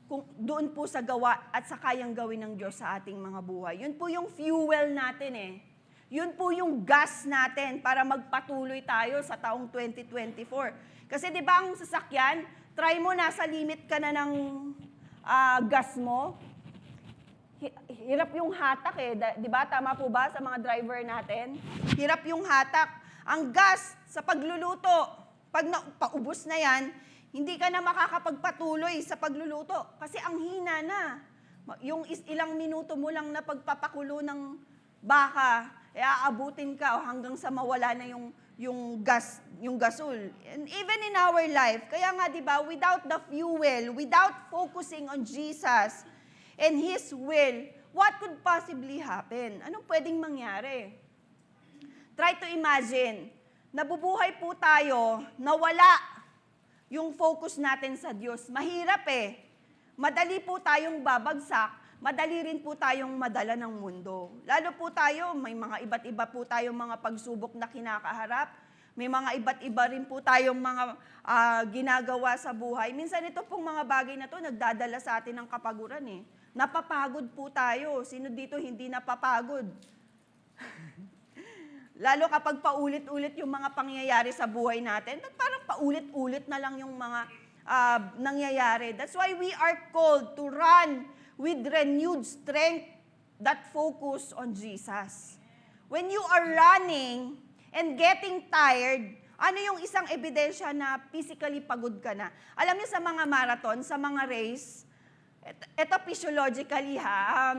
kung doon po sa gawa at sa kayang gawin ng Diyos sa ating mga buhay. Yun po yung fuel natin eh. Yun po yung gas natin para magpatuloy tayo sa taong 2024. Kasi di ba ang sasakyan, try mo nasa limit ka na ng gas mo. Hirap yung hatak eh. Di ba? Tama po ba sa mga driver natin? Hirap yung hatak. Ang gas sa pagluluto, pag paubos na yan, hindi ka na makakapagpatuloy sa pagluluto. Kasi ang hina na. Yung ilang minuto mo lang na pagpapakulo ng baka, aabutin ka hanggang sa mawala na yung gasol. And even in our life, kaya nga 'di ba, without the fuel, without focusing on Jesus and His will, what could possibly happen? Anong pwedeng mangyari? Try to imagine, nabubuhay po tayo na wala yung focus natin sa Diyos. Mahirap eh. Madali po tayong babagsak, madali rin po tayong madala ng mundo. Lalo po tayo, may mga iba't iba po tayong mga pagsubok na kinakaharap. May mga iba't iba rin po tayong mga ginagawa sa buhay. Minsan ito pong mga bagay na to nagdadala sa atin ng kapaguran eh. Napapagod po tayo. Sino dito hindi napapagod? Lalo kapag paulit-ulit yung mga pangyayari sa buhay natin, parang paulit-ulit na lang yung mga nangyayari. That's why we are called to run with renewed strength that focus on Jesus. When you are running and getting tired, ano yung isang ebidensya na physically pagod ka na? Alam niyo sa mga marathon, sa mga race, ito physiologically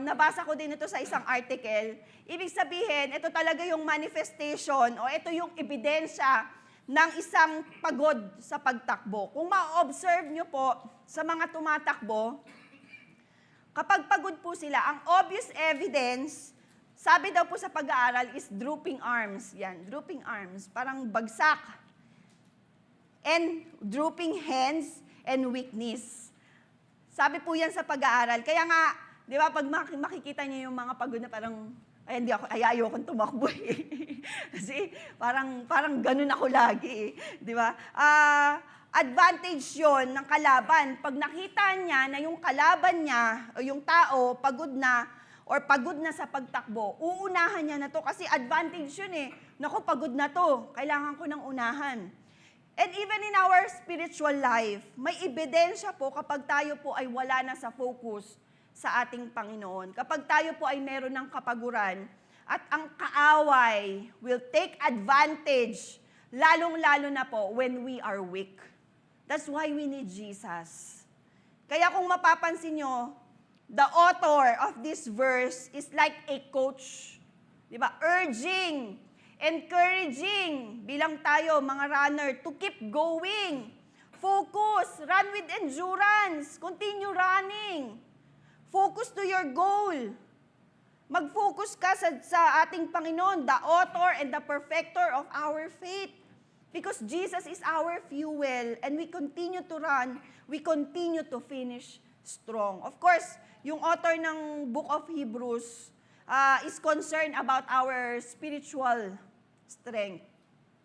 nabasa ko din ito sa isang article. Ibig sabihin, ito talaga yung manifestation o ito yung ebidensya ng isang pagod sa pagtakbo. Kung ma-observe nyo po sa mga tumatakbo, kapag pagod po sila, ang obvious evidence, sabi daw po sa pag-aaral, is drooping arms. Yan, drooping arms. Parang bagsak. And drooping hands and weakness. Sabi po yan sa pag-aaral. Kaya nga, di ba, pag makikita niyo yung mga pagod na parang, ayokong tumakbo eh. Kasi parang ganun ako lagi eh. Di ba? Advantage yon ng kalaban. Pag nakita niya na yung kalaban niya o yung tao pagod na or pagod na sa pagtakbo, uunahan niya na to kasi advantage yun eh. Naku, pagod na to. Kailangan ko ng unahan. And even in our spiritual life, may ebidensya po kapag tayo po ay wala na sa focus sa ating Panginoon. Kapag tayo po ay meron ng kapaguran at ang kaaway will take advantage, lalong-lalo na po when we are weak. That's why we need Jesus. Kaya kung mapapansin nyo, the author of this verse is like a coach. Diba? Urging, encouraging, bilang tayo, mga runner, to keep going. Focus, run with endurance, continue running. Focus to your goal. Mag-focus ka sa ating Panginoon, the author and the perfecter of our faith. Because Jesus is our fuel and we continue to run, we continue to finish strong. Of course, yung author ng Book of Hebrews is concerned about our spiritual strength.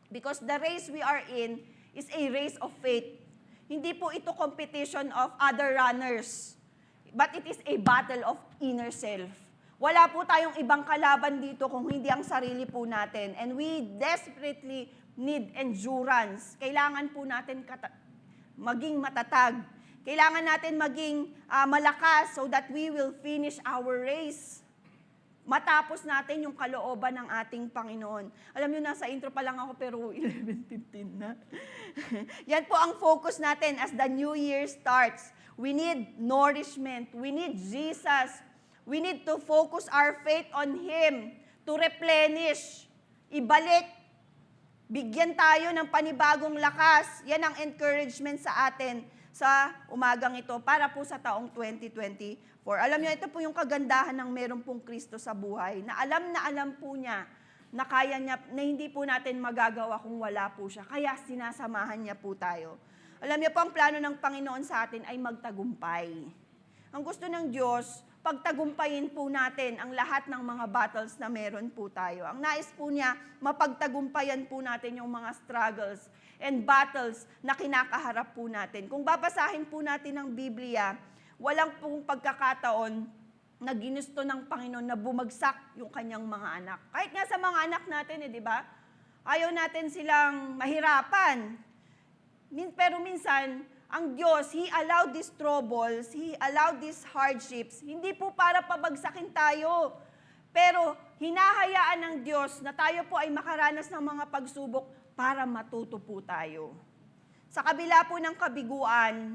Because the race we are in is a race of faith. Hindi po ito competition of other runners, but it is a battle of inner self. Wala po tayong ibang kalaban dito kung hindi ang sarili po natin. And we desperately need endurance. Kailangan po natin maging matatag. Kailangan natin maging malakas so that we will finish our race. Matapos natin yung kalooban ng ating Panginoon. Alam niyo, nasa intro pa lang ako pero 11:15 na. Yan po ang focus natin as the new year starts. We need nourishment. We need Jesus. We need to focus our faith on Him to replenish, ibalik, bigyan tayo ng panibagong lakas. Yan ang encouragement sa atin sa umagang ito para po sa taong 2024. Alam niyo, ito po yung kagandahan ng meron pong Kristo sa buhay, na alam po niya na kaya niya, na hindi po natin magagawa kung wala po siya. Kaya sinasamahan niya po tayo. Alam niyo po, ang plano ng Panginoon sa atin ay magtagumpay. Ang gusto ng Diyos, pagtagumpayin po natin ang lahat ng mga battles na meron po tayo. Ang nais po niya, mapagtagumpayan po natin yung mga struggles and battles na kinakaharap po natin. Kung babasahin po natin ang Biblia, walang pong pagkakataon na ginusto ng Panginoon na bumagsak yung kanyang mga anak. Kahit nga sa mga anak natin, di ba? Ayaw natin silang mahirapan. Pero minsan, ang Diyos, He allowed these troubles, He allowed these hardships, hindi po para pabagsakin tayo. Pero hinahayaan ng Diyos na tayo po ay makaranas ng mga pagsubok para matuto po tayo. Sa kabila po ng kabiguan,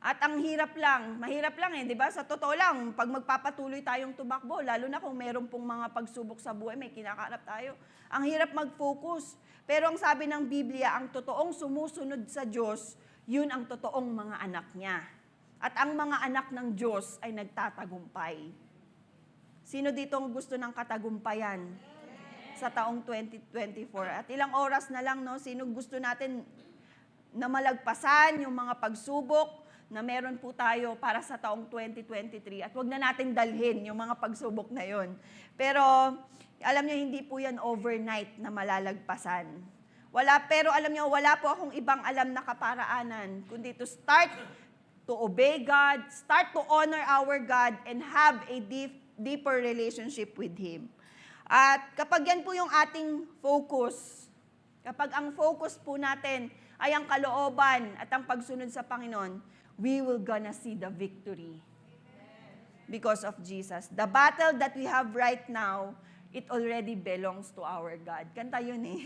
at ang mahirap lang di ba? Sa totoo lang, pag magpapatuloy tayong tumakbo, lalo na kung meron pong mga pagsubok sa buhay, may kinakaharap tayo. Ang hirap mag-focus. Pero ang sabi ng Biblia, ang totoong sumusunod sa Diyos, yun ang totoong mga anak niya. At ang mga anak ng Diyos ay nagtatagumpay. Sino dito ang gusto ng katagumpayan sa taong 2024? At ilang oras na lang, no? Sino gusto natin na malagpasan yung mga pagsubok na meron po tayo para sa taong 2023 at wag na natin dalhin yung mga pagsubok na yon. Pero alam niyo, hindi po yan overnight na malalagpasan. Pero alam niyo, wala po akong ibang alam na kaparaanan, kundi to start to obey God, start to honor our God, and have a deeper relationship with Him. At kapag yan po yung ating focus, kapag ang focus po natin ay ang kalooban at ang pagsunod sa Panginoon, we will gonna see the victory because of Jesus. The battle that we have right now, it already belongs to our God. Kanta yun eh.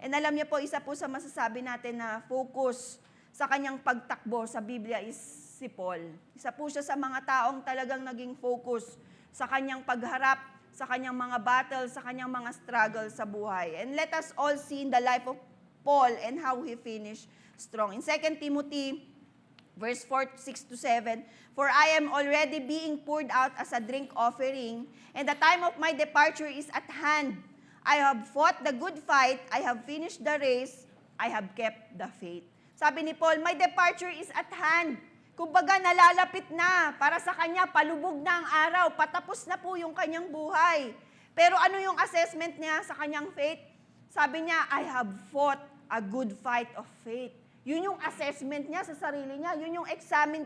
And alam niyo po, isa po sa masasabi natin na focus sa kanyang pagtakbo sa Biblia is si Paul. Isa po siya sa mga taong talagang naging focus sa kanyang pagharap, sa kanyang mga battles, sa kanyang mga struggles sa buhay. And let us all see in the life of Paul and how he finished strong. In 2 Timothy verse 4:6-7, "For I am already being poured out as a drink offering, and the time of my departure is at hand. I have fought the good fight, I have finished the race, I have kept the faith." Sabi ni Paul, my departure is at hand. Kumbaga, nalalapit na. Para sa kanya, palubog na ang araw. Patapos na po yung kanyang buhay. Pero ano yung assessment niya sa kanyang faith? Sabi niya, I have fought a good fight of faith. Yun yung assessment niya sa sarili niya. Yun yung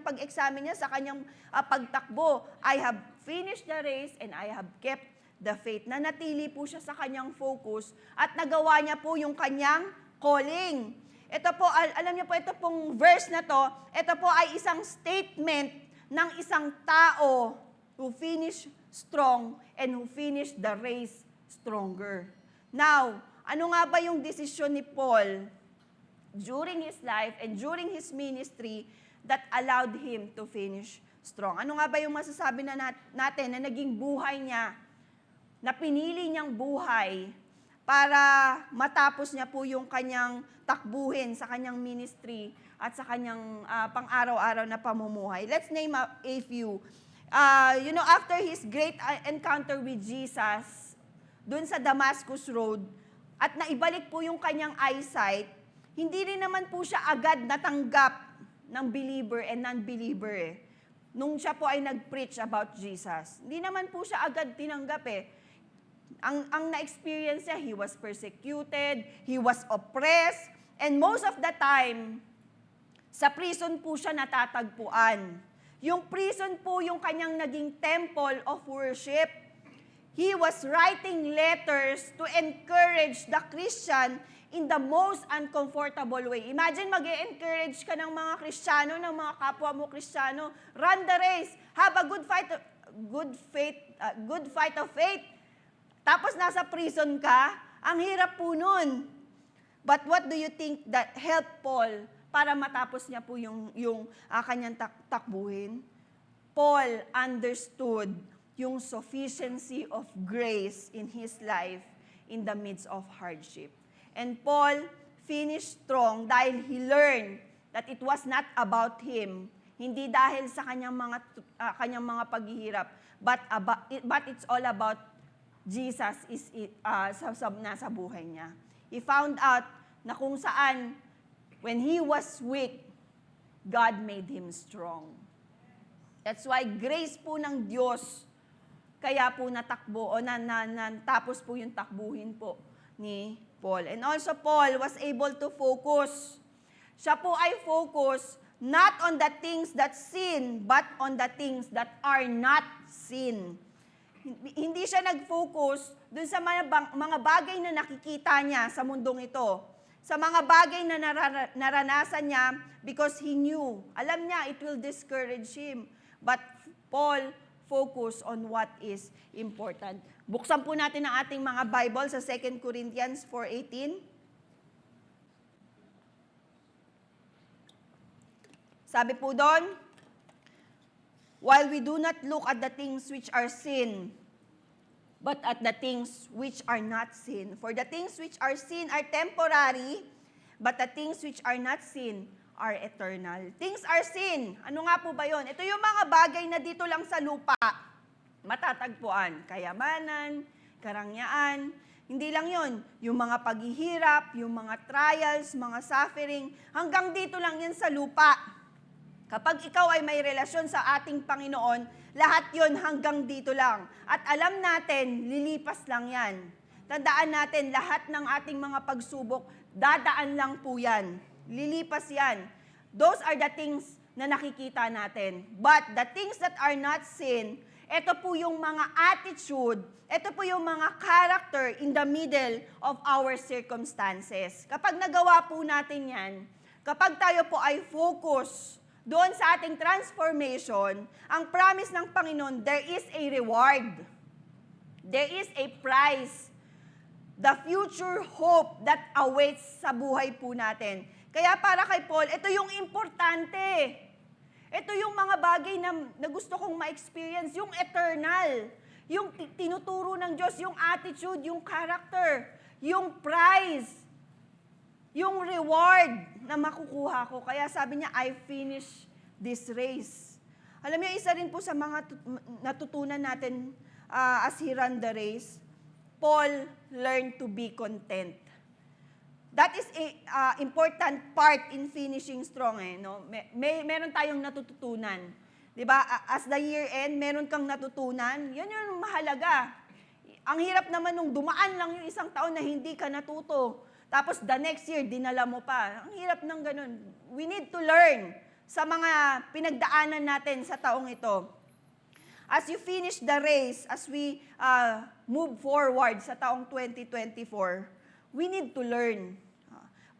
pag-examine niya sa kanyang pagtakbo. I have finished the race and I have kept the faith. Nanatili po siya sa kanyang focus at nagawa niya po yung kanyang calling. Ito po, alam niyo po, ito pong verse na to, ito po ay isang statement ng isang tao who finished strong and who finished the race stronger. Now, ano nga ba yung desisyon ni Paul during his life and during his ministry that allowed him to finish strong? Ano nga ba yung masasabi na natin na naging buhay niya, na pinili niyang buhay para matapos niya po yung kanyang takbuhin sa kanyang ministry at sa kanyang pang-araw-araw na pamumuhay? Let's name a few. After his great encounter with Jesus, dun sa Damascus Road, at naibalik po yung kanyang eyesight, hindi rin naman po siya agad natanggap ng believer and non-believer eh. Nung siya po ay nag-preach about Jesus. Hindi naman po siya agad tinanggap eh. Ang na-experience niya, he was persecuted, he was oppressed, and most of the time, sa prison po siya natatagpuan. Yung prison po yung kanyang naging temple of worship. He was writing letters to encourage the Christian in the most uncomfortable way. Imagine mag-encourage ka ng mga Kristiyano, ng mga kapwa mo Kristiyano, run the race, have a good fight of faith. Tapos nasa prison ka, ang hirap po nun. But what do you think that helped Paul para matapos niya po yung kanyang takbuhin? Paul understood yung sufficiency of grace in his life in the midst of hardship. And Paul finished strong dahil he learned that it was not about him, hindi dahil sa kanyang mga paghihirap, but it's all about Jesus nasa buhay niya. He found out na kung saan when he was weak, God made him strong. That's why grace po ng Diyos, kaya po natakbo o natapos po yung takbuhin po ni Paul. And also Paul was able to focus. Siya po ay focus not on the things that sin, but on the things that are not sin. Hindi siya nag-focus dun sa mga bagay na nakikita niya sa mundong ito. Sa mga bagay na naranasan niya because he knew. Alam niya, it will discourage him. But Paul focused on what is important. Buksan po natin ang ating mga Bible sa 2 Corinthians 4:18. Sabi po doon, while we do not look at the things which are sin, but at the things which are not sin. For the things which are sin are temporary, but the things which are not sin are eternal. Things are sin. Ano nga po ba yun? Ito yung mga bagay na dito lang sa lupa matatagpuan. Kayamanan, karangyaan. Hindi lang yun. Yung mga paghihirap, yung mga trials, mga suffering, hanggang dito lang yan sa lupa. Kapag ikaw ay may relasyon sa ating Panginoon, lahat yon hanggang dito lang. At alam natin, lilipas lang yan. Tandaan natin, lahat ng ating mga pagsubok, dadaan lang po yan. Lilipas yan. Those are the things na nakikita natin. But the things that are not sin, ito po yung mga attitude, ito po yung mga character in the middle of our circumstances. Kapag nagawa po natin yan, kapag tayo po ay focus doon sa ating transformation, ang promise ng Panginoon, there is a reward. There is a prize. The future hope that awaits sa buhay po natin. Kaya para kay Paul, ito yung importante. Ito yung mga bagay na gusto kong ma-experience, yung eternal, yung tinuturo ng Diyos, yung attitude, yung character, yung prize, yung reward na makukuha ko. Kaya sabi niya, I finish this race. Alam niyo, isa rin po sa mga natutunan natin as he ran the race, Paul learned to be content. That is a important part in finishing strong. No? Meron tayong natututunan. Diba? As the year end, meron kang natutunan. Yan yung mahalaga. Ang hirap naman nung dumaan lang yung isang taon na hindi ka natuto. Tapos the next year, dinala mo pa. Ang hirap ng ganun. We need to learn sa mga pinagdaanan natin sa taong ito. As you finish the race, as we move forward sa taong 2024, we need to learn.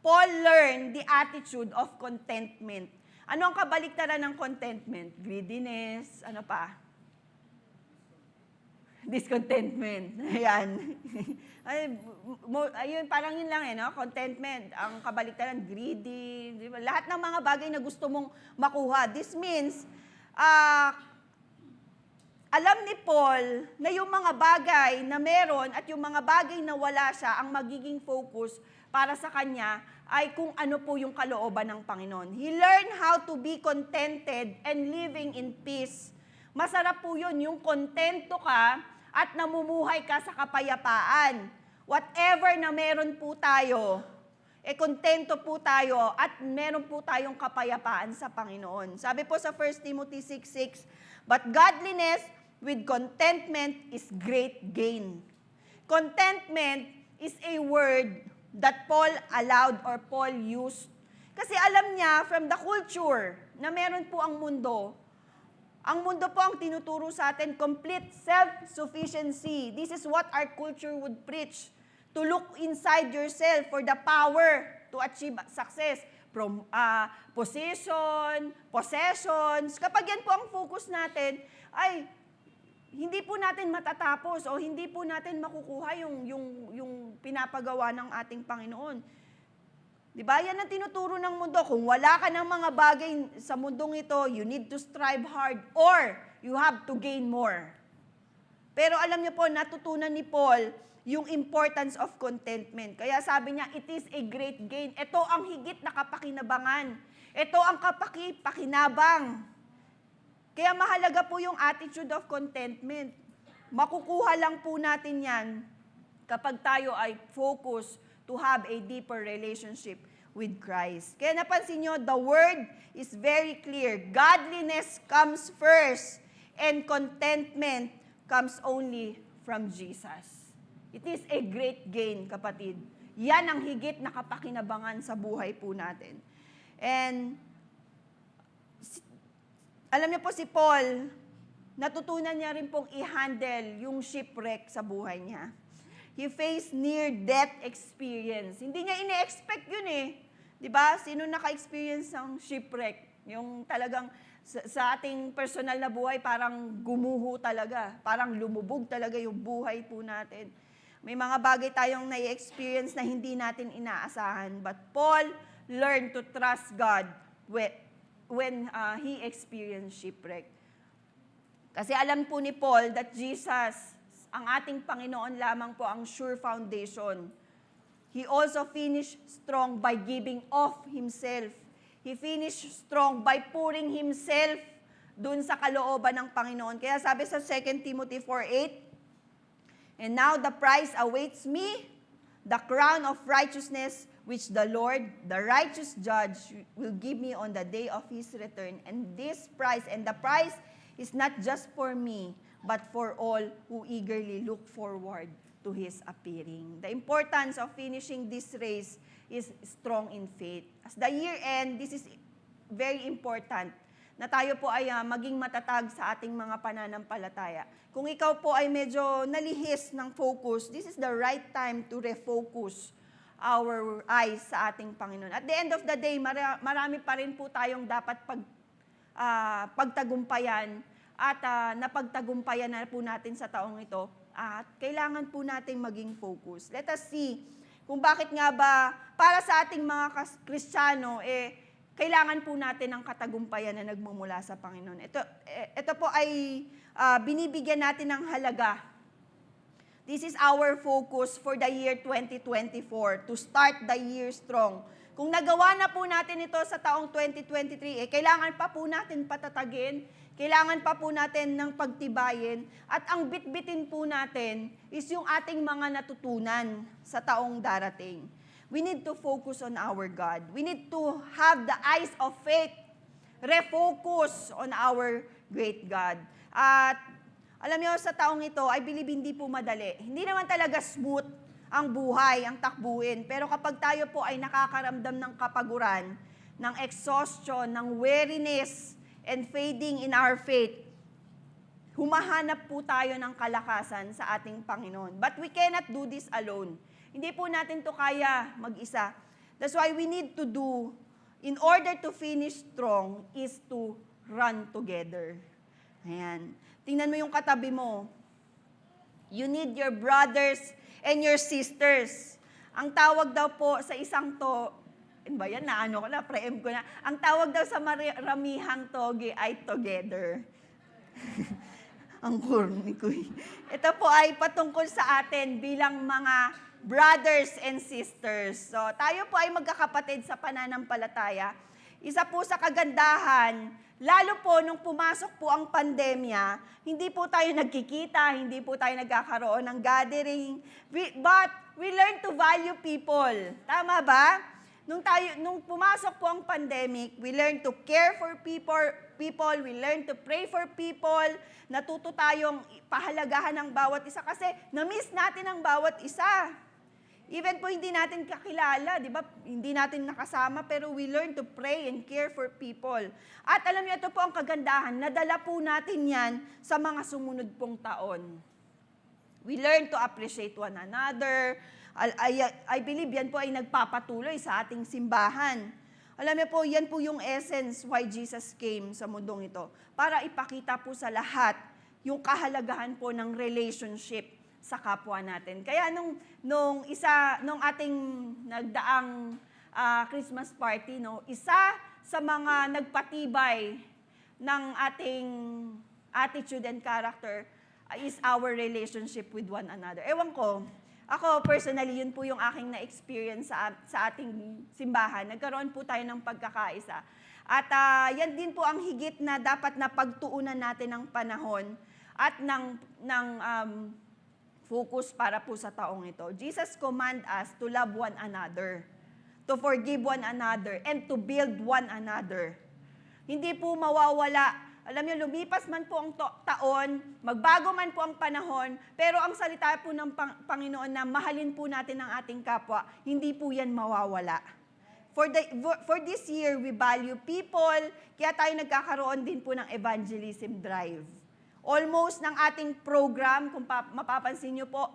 Paul learned the attitude of contentment. Ano ang kabaliktaran ng contentment? Greediness, ano pa? Discontentment. Ayan. Ayun, parang yun lang no? Contentment. Ang kabaliktaran, greedy. Diba? Lahat ng mga bagay na gusto mong makuha. This means, alam ni Paul na yung mga bagay na meron at yung mga bagay na wala siya, ang magiging focus para sa kanya ay kung ano po yung kalooban ng Panginoon. He learned how to be contented and living in peace. Masarap po yun, yung kontento ka at namumuhay ka sa kapayapaan. Whatever na meron po tayo, kontento po tayo at meron po tayong kapayapaan sa Panginoon. Sabi po sa 1 Timothy 6:6, but godliness with contentment is great gain. Contentment is a word that Paul allowed or Paul used. Kasi alam niya from the culture na meron po ang mundo po ang tinuturo sa atin, complete self-sufficiency. This is what our culture would preach. To look inside yourself for the power to achieve success. From position, possessions. Kapag yan po ang focus natin, ay hindi po natin matatapos o hindi po natin makukuha yung pinapagawa ng ating Panginoon. Diba? Yan ang tinuturo ng mundo. Kung wala ka ng mga bagay sa mundong ito, you need to strive hard or you have to gain more. Pero alam niyo po, natutunan ni Paul yung importance of contentment. Kaya sabi niya, it is a great gain. Ito ang higit na kapakinabangan. Ito ang pakinabang. Kaya mahalaga po yung attitude of contentment. Makukuha lang po natin yan kapag tayo ay focus to have a deeper relationship with Christ. Kaya napansin nyo, the word is very clear. Godliness comes first, and contentment comes only from Jesus. It is a great gain, kapatid. Yan ang higit na kapakinabangan sa buhay po natin. And alam niyo po si Paul, natutunan niya rin pong i-handle yung shipwreck sa buhay niya. He faced near-death experience. Hindi niya ine-expect yun eh. Di ba? Sino naka-experience ng shipwreck? Yung talagang sa ating personal na buhay, parang gumuho talaga. Parang lumubog talaga yung buhay po natin. May mga bagay tayong nai-experience na hindi natin inaasahan. But Paul learned to trust God when he experienced shipwreck. Kasi alam po ni Paul that Jesus, ang ating Panginoon lamang po ang sure foundation. He also finished strong by giving off himself. He finished strong by pouring himself dun sa kalooban ng Panginoon. Kaya sabi sa 2 Timothy 4:8, and now the prize awaits me, the crown of righteousness, which the Lord, the righteous judge, will give me on the day of his return. And this prize, and the prize is not just for me, but for all who eagerly look forward to His appearing. The importance of finishing this race is strong in faith. As the year end, this is very important na tayo po ay maging matatag sa ating mga pananampalataya. Kung ikaw po ay medyo nalihis ng focus, this is the right time to refocus our eyes sa ating Panginoon. At the end of the day, marami pa rin po tayong dapat pagtagumpayan at napagtagumpayan na po natin sa taong ito. At kailangan po nating maging focus. Let us see kung bakit nga ba para sa ating mga Kristiyano, kailangan po natin ng katagumpayan na nagmumula sa Panginoon. Ito po ay binibigyan natin ng halaga. This is our focus for the year 2024, to start the year strong. Kung nagawa na po natin ito sa taong 2023, kailangan pa po natin patatagin, kailangan pa po natin ng pagtibayin, at ang bitbitin po natin is yung ating mga natutunan sa taong darating. We need to focus on our God. We need to have the eyes of faith, refocus on our great God. At alam niyo, sa taong ito, I believe hindi po madali. Hindi naman talaga smooth ang buhay, ang takbuhin. Pero kapag tayo po ay nakakaramdam ng kapaguran, ng exhaustion, ng weariness, and fading in our faith, humahanap po tayo ng kalakasan sa ating Panginoon. But we cannot do this alone. Hindi po natin to kaya mag-isa. That's why we need to do, in order to finish strong, is to run together. Ayan. Tingnan mo yung katabi mo. You need your brothers and your sisters. Ang tawag daw po sa isang ba yan, naano ko na, pre-em ko na. Ang tawag daw sa maramihang toge ay together. Ang corny ko. Ito po ay patungkol sa atin bilang mga brothers and sisters. So, tayo po ay magkakapatid sa pananampalataya. Isa po sa kagandahan, lalo po nung pumasok po ang pandemya, hindi po tayo nagkikita, hindi po tayo nagkakaroon ng gathering, but we learn to value people. Tama ba? Nung pumasok po ang pandemic, we learn to care for people, we learn to pray for people, natuto tayong pahalagahan ng bawat isa kasi na-miss natin ang bawat isa. Even po hindi natin kakilala, di ba? Hindi natin nakasama, pero we learn to pray and care for people. At alam niyo, ito po ang kagandahan, nadala po natin yan sa mga sumunod pong taon. We learn to appreciate one another. I believe yan po ay nagpapatuloy sa ating simbahan. Alam niyo po, yan po yung essence why Jesus came sa mundong ito. Para ipakita po sa lahat yung kahalagahan po ng relationship sa kapwa natin. Kaya nung ating nagdaang Christmas party, isa sa mga nagpatibay ng ating attitude and character is our relationship with one another. Ewan ko, ako personally, yun po yung aking na-experience sa ating simbahan. Nagkaroon po tayo ng pagkakaisa. At yan din po ang higit na dapat na pagtuunan natin ng panahon at ng focus para po sa taong ito. Jesus command us to love one another. to forgive one another, and to build one another. Hindi po mawawala. Alam niyo, lumipas man po ang taon, magbago man po ang panahon, pero ang salita po ng Panginoon na mahalin po natin ang ating kapwa, hindi po yan mawawala. For this year, we value people, kaya tayo nagkakaroon din po ng evangelism drive. Almost ng ating program, kung mapapansin niyo po,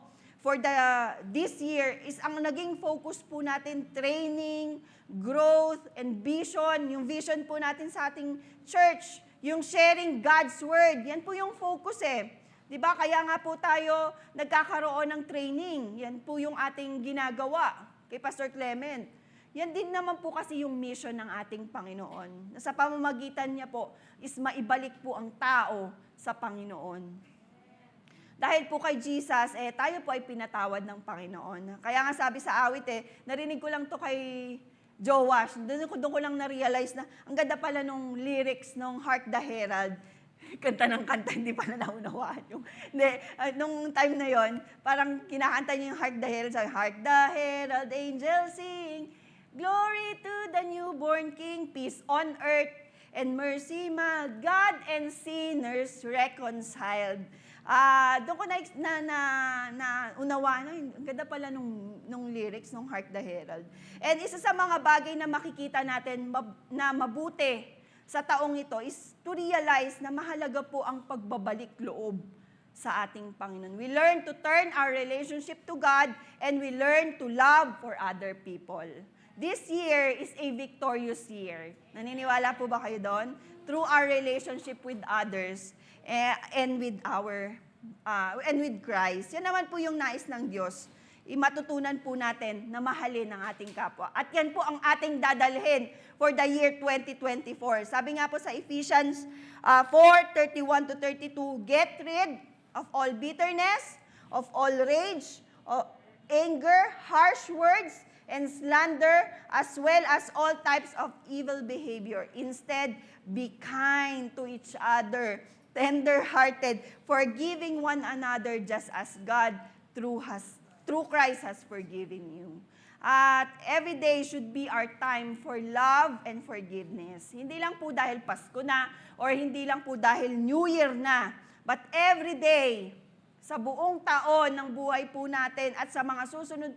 this year is ang naging focus po natin, training, growth, and vision. Yung vision po natin sa ating church, yung sharing God's Word, yan po yung focus eh. Diba? Kaya nga po tayo nagkakaroon ng training. Yan po yung ating ginagawa kay Pastor Clement. Yan din naman po kasi yung mission ng ating Panginoon. Sa pamamagitan niya po is maibalik po ang tao sa Panginoon. Dahil po kay Jesus, tayo po ay pinatawad ng Panginoon. Kaya nga sabi sa awit narinig ko lang to kay Joash, doon ko lang na-realize na ang ganda pala nung lyrics nung Hark the Herald. Kanta ng kanta, hindi pala naunawaan yung... nung time na yon, parang kinakanta niya yung Hark the Herald. Sabi, Hark the Herald, angels sing, glory to the newborn King, peace on earth, and mercy mild, God and sinners reconciled. Doon ko na unawaan, ang ganda pala nung lyrics nung Hark the Herald. And isa sa mga bagay na makikita natin na mabuti sa taong ito is to realize na mahalaga po ang pagbabalik loob sa ating Panginoon. We learn to turn our relationship to God and we learn to love for other people. This year is a victorious year. Naniniwala po ba kayo doon? Through our relationship with others, and with Christ. Yan naman po yung nais ng Diyos. Matutunan po natin na mahalin ang ating kapwa. At yan po ang ating dadalhin for the year 2024. Sabi nga po sa Ephesians 4:31-32, get rid of all bitterness, of all rage, of anger, harsh words, and slander, as well as all types of evil behavior. Instead, be kind to each other, tender-hearted, forgiving one another just as God through Christ has forgiven you. At every day should be our time for love and forgiveness. Hindi lang po dahil Pasko na or hindi lang po dahil New Year na, but every day sa buong taon ng buhay po natin at sa mga susunod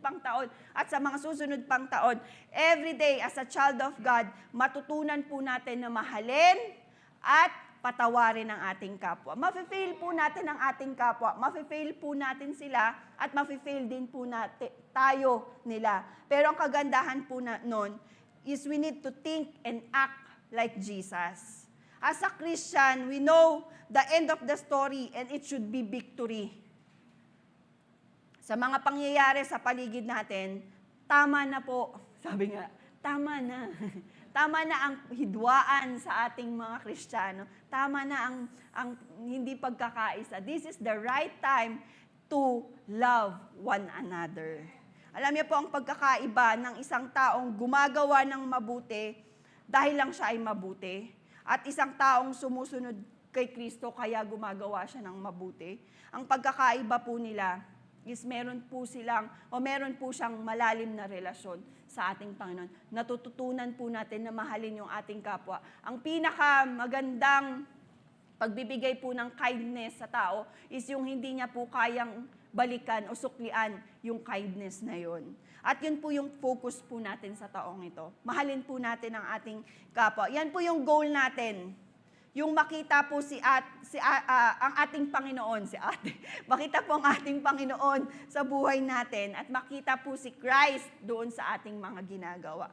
pang taon, every day as a child of God, matutunan po natin na mahalin at patawarin ang ating kapwa. Mafe-fail po natin ang ating kapwa. Mafe-fail po natin sila at mafe-fail din po natin, tayo nila. Pero ang kagandahan po nun is we need to think and act like Jesus. As a Christian, we know the end of the story and it should be victory. Sa mga pangyayari sa paligid natin, tama na po. Sabi nga, tama na. Tama na ang hidwaan sa ating mga Kristiyano. Tama na ang hindi pagkakaisa. This is the right time to love one another. Alam niyo po ang pagkakaiba ng isang taong gumagawa ng mabuti dahil lang siya ay mabuti at isang taong sumusunod kay Kristo kaya gumagawa siya ng mabuti. Ang pagkakaiba po nila is meron po siyang malalim na relasyon sa ating Panginoon. Natututunan po natin na mahalin yung ating kapwa. Ang pinakamagandang pagbibigay po ng kindness sa tao is yung hindi niya po kayang balikan o suklian yung kindness na yon. At yun po yung focus po natin sa taong ito. Mahalin po natin ang ating kapwa. Yan po yung goal natin. Yung makita po ang ating Panginoon, makita po ang ating Panginoon sa buhay natin at makita po si Christ doon sa ating mga ginagawa.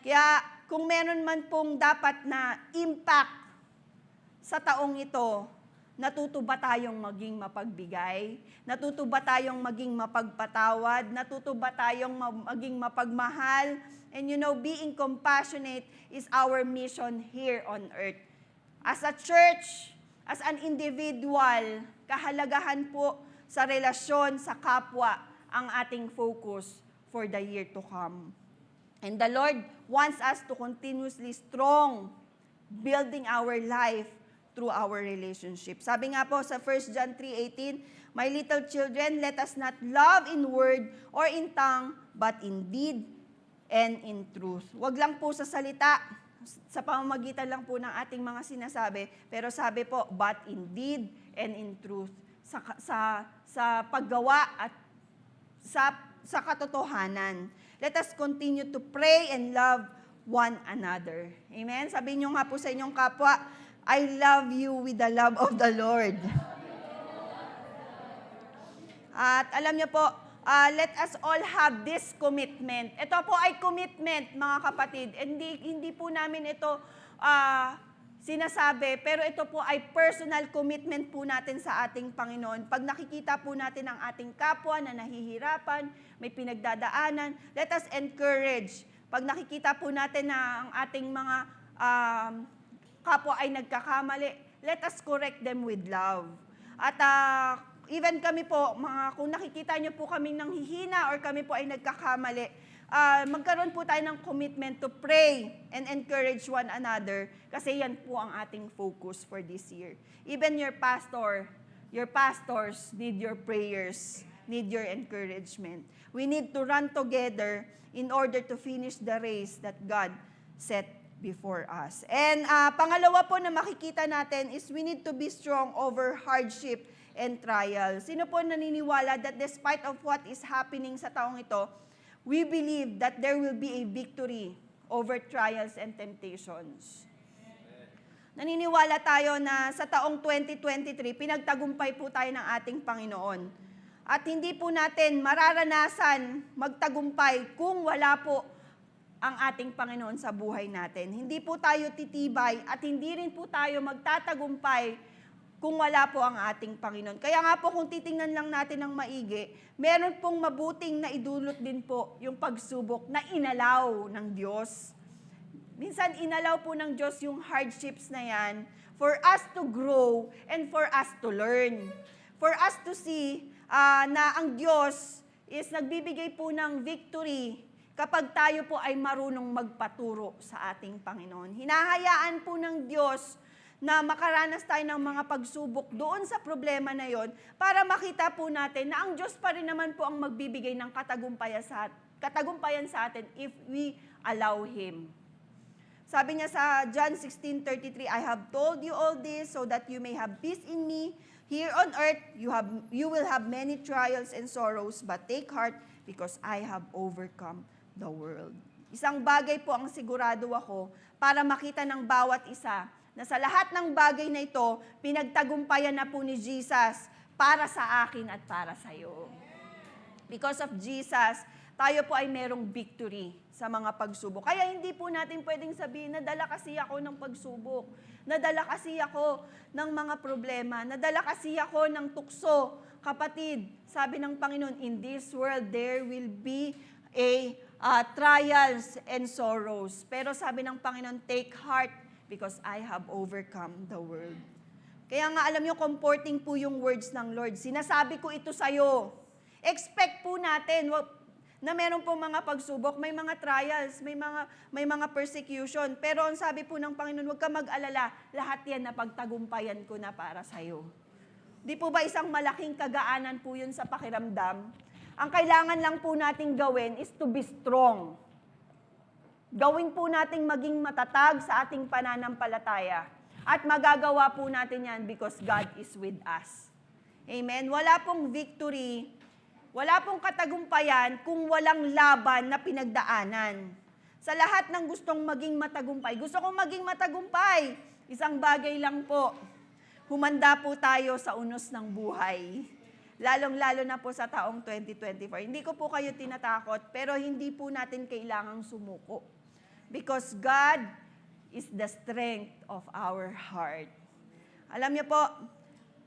Kaya kung meron man pong dapat na impact sa taong ito, natuto ba tayong maging mapagbigay? Natuto ba tayong maging mapagpatawad? Natuto ba tayong maging mapagmahal? And being compassionate is our mission here on earth. As a church, as an individual, kahalagahan po sa relasyon sa kapwa ang ating focus for the year to come. And the Lord wants us to continuously strong building our life through our relationship. Sabi nga po sa 1 John 3:18, my little children, let us not love in word or in tongue, but in deed and in truth. Wag lang po sa salita, sa pamamagitan lang po ng ating mga sinasabi, pero sabi po, but in deed and in truth. Sa paggawa at sa katotohanan. Let us continue to pray and love one another. Amen? Sabihin niyo nga po sa inyong kapwa, I love you with the love of the Lord. At alam niyo po, let us all have this commitment. Ito po ay commitment, mga kapatid. Hindi po namin ito sinasabi, pero ito po ay personal commitment po natin sa ating Panginoon. Pag nakikita po natin ang ating kapwa na nahihirapan, may pinagdadaanan, let us encourage. Pag nakikita po natin na ang ating mga kapwa ay nagkakamali, let us correct them with love. At even kami po, kung nakikita niyo po kaming nanghihina or kami po ay nagkakamali, magkaroon po tayo ng commitment to pray and encourage one another kasi yan po ang ating focus for this year. Even your pastors need your prayers, need your encouragement. We need to run together in order to finish the race that God set before us. And pangalawa po na makikita natin is we need to be strong over hardship and trial. Sino po naniniwala that despite of what is happening sa taong ito, we believe that there will be a victory over trials and temptations. Naniniwala tayo na sa taong 2023, pinagtagumpay po tayo ng ating Panginoon. At hindi po natin mararanasan magtagumpay kung wala po ang ating Panginoon sa buhay natin. Hindi po tayo titibay at hindi rin po tayo magtatagumpay kung wala po ang ating Panginoon. Kaya nga po kung titingnan lang natin ng maigi, meron pong mabuting na idulot din po yung pagsubok na inalaw ng Diyos. Minsan inalaw po ng Diyos yung hardships na yan for us to grow and for us to learn. For us to see na ang Diyos is nagbibigay po ng victory kapag tayo po ay marunong magpaturo sa ating Panginoon. Hinahayaan po ng Diyos na makaranas tayo ng mga pagsubok doon sa problema na yon para makita po natin na ang Diyos pa rin naman po ang magbibigay ng katagumpayan sa atin if we allow Him. Sabi niya sa John 16:33, I have told you all this so that you may have peace in me. Here on earth, you will have many trials and sorrows, but take heart because I have overcome the world. Isang bagay po ang sigurado ako para makita ng bawat isa na sa lahat ng bagay na ito, pinagtagumpayan na po ni Jesus para sa akin at para sa iyo. Because of Jesus, tayo po ay merong victory sa mga pagsubok. Kaya hindi po natin pwedeng sabihin, nadala kasi ako ng pagsubok, nadala kasi ako ng mga problema, nadala kasi ako ng tukso. Kapatid, sabi ng Panginoon, in this world there will be trials and sorrows. Pero sabi ng Panginoon, take heart, because I have overcome the world. Kaya nga alam niyo, comforting po yung words ng Lord. Sinasabi ko ito sa'yo. Expect po natin na meron po mga pagsubok, may mga trials, may mga persecution. Pero ang sabi po ng Panginoon, huwag ka mag-alala, lahat yan na pagtagumpayan ko na para sa'yo. Di po ba isang malaking kagaanan po yun sa pakiramdam? Ang kailangan lang po nating gawin is to be strong. Gawin po nating maging matatag sa ating pananampalataya. At magagawa po natin yan because God is with us. Amen? Wala pong victory, wala pong katagumpayan kung walang laban na pinagdaanan. Sa lahat ng gustong maging matagumpay, gusto kong maging matagumpay, isang bagay lang po, humanda po tayo sa unos ng buhay. Lalong-lalo na po sa taong 2024. Hindi ko po kayo tinatakot, pero hindi po natin kailangang sumuko. Because God is the strength of our heart. Alam niyo po,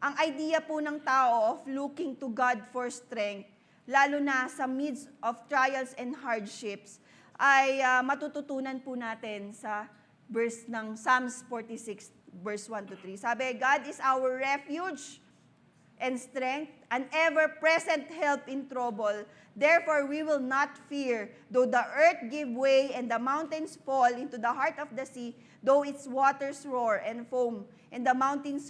ang idea po ng tao of looking to God for strength, lalo na sa midst of trials and hardships, ay matututunan po natin sa verse ng Psalms 46, verse 1-3. Sabi, God is our refuge and strength, an ever-present help in trouble. Therefore, we will not fear, though the earth give way and the mountains fall into the heart of the sea, though its waters roar and foam, and the mountains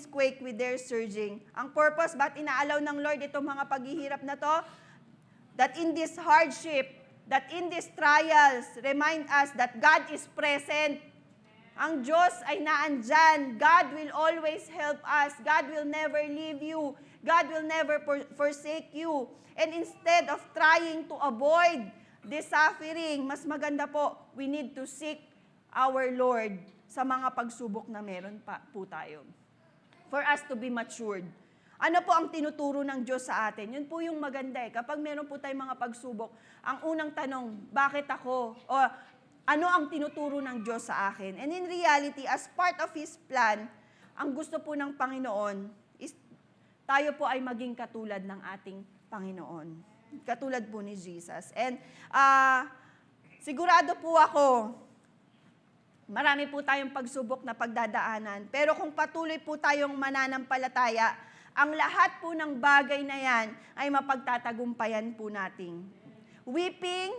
quake with their surging. Ang purpose, ba't inaalaw ng Lord itong mga paghihirap na to? That in this hardship, that in these trials, remind us that God is present. Ang Diyos ay naandyan. God will always help us. God will never leave you. God will never forsake you. And instead of trying to avoid this suffering, mas maganda po, we need to seek our Lord sa mga pagsubok na meron pa po tayo. For us to be matured. Ano po ang tinuturo ng Diyos sa atin? Yun po yung maganda eh. Kapag meron po tayong mga pagsubok, ang unang tanong, bakit ako? O ano ang tinuturo ng Diyos sa akin? And in reality, as part of His plan, ang gusto po ng Panginoon is tayo po ay maging katulad ng ating Panginoon. Katulad po ni Jesus. And sigurado po ako, marami po tayong pagsubok na pagdadaanan. Pero kung patuloy po tayong mananampalataya, ang lahat po ng bagay na yan ay mapagtatagumpayan po natin. Weeping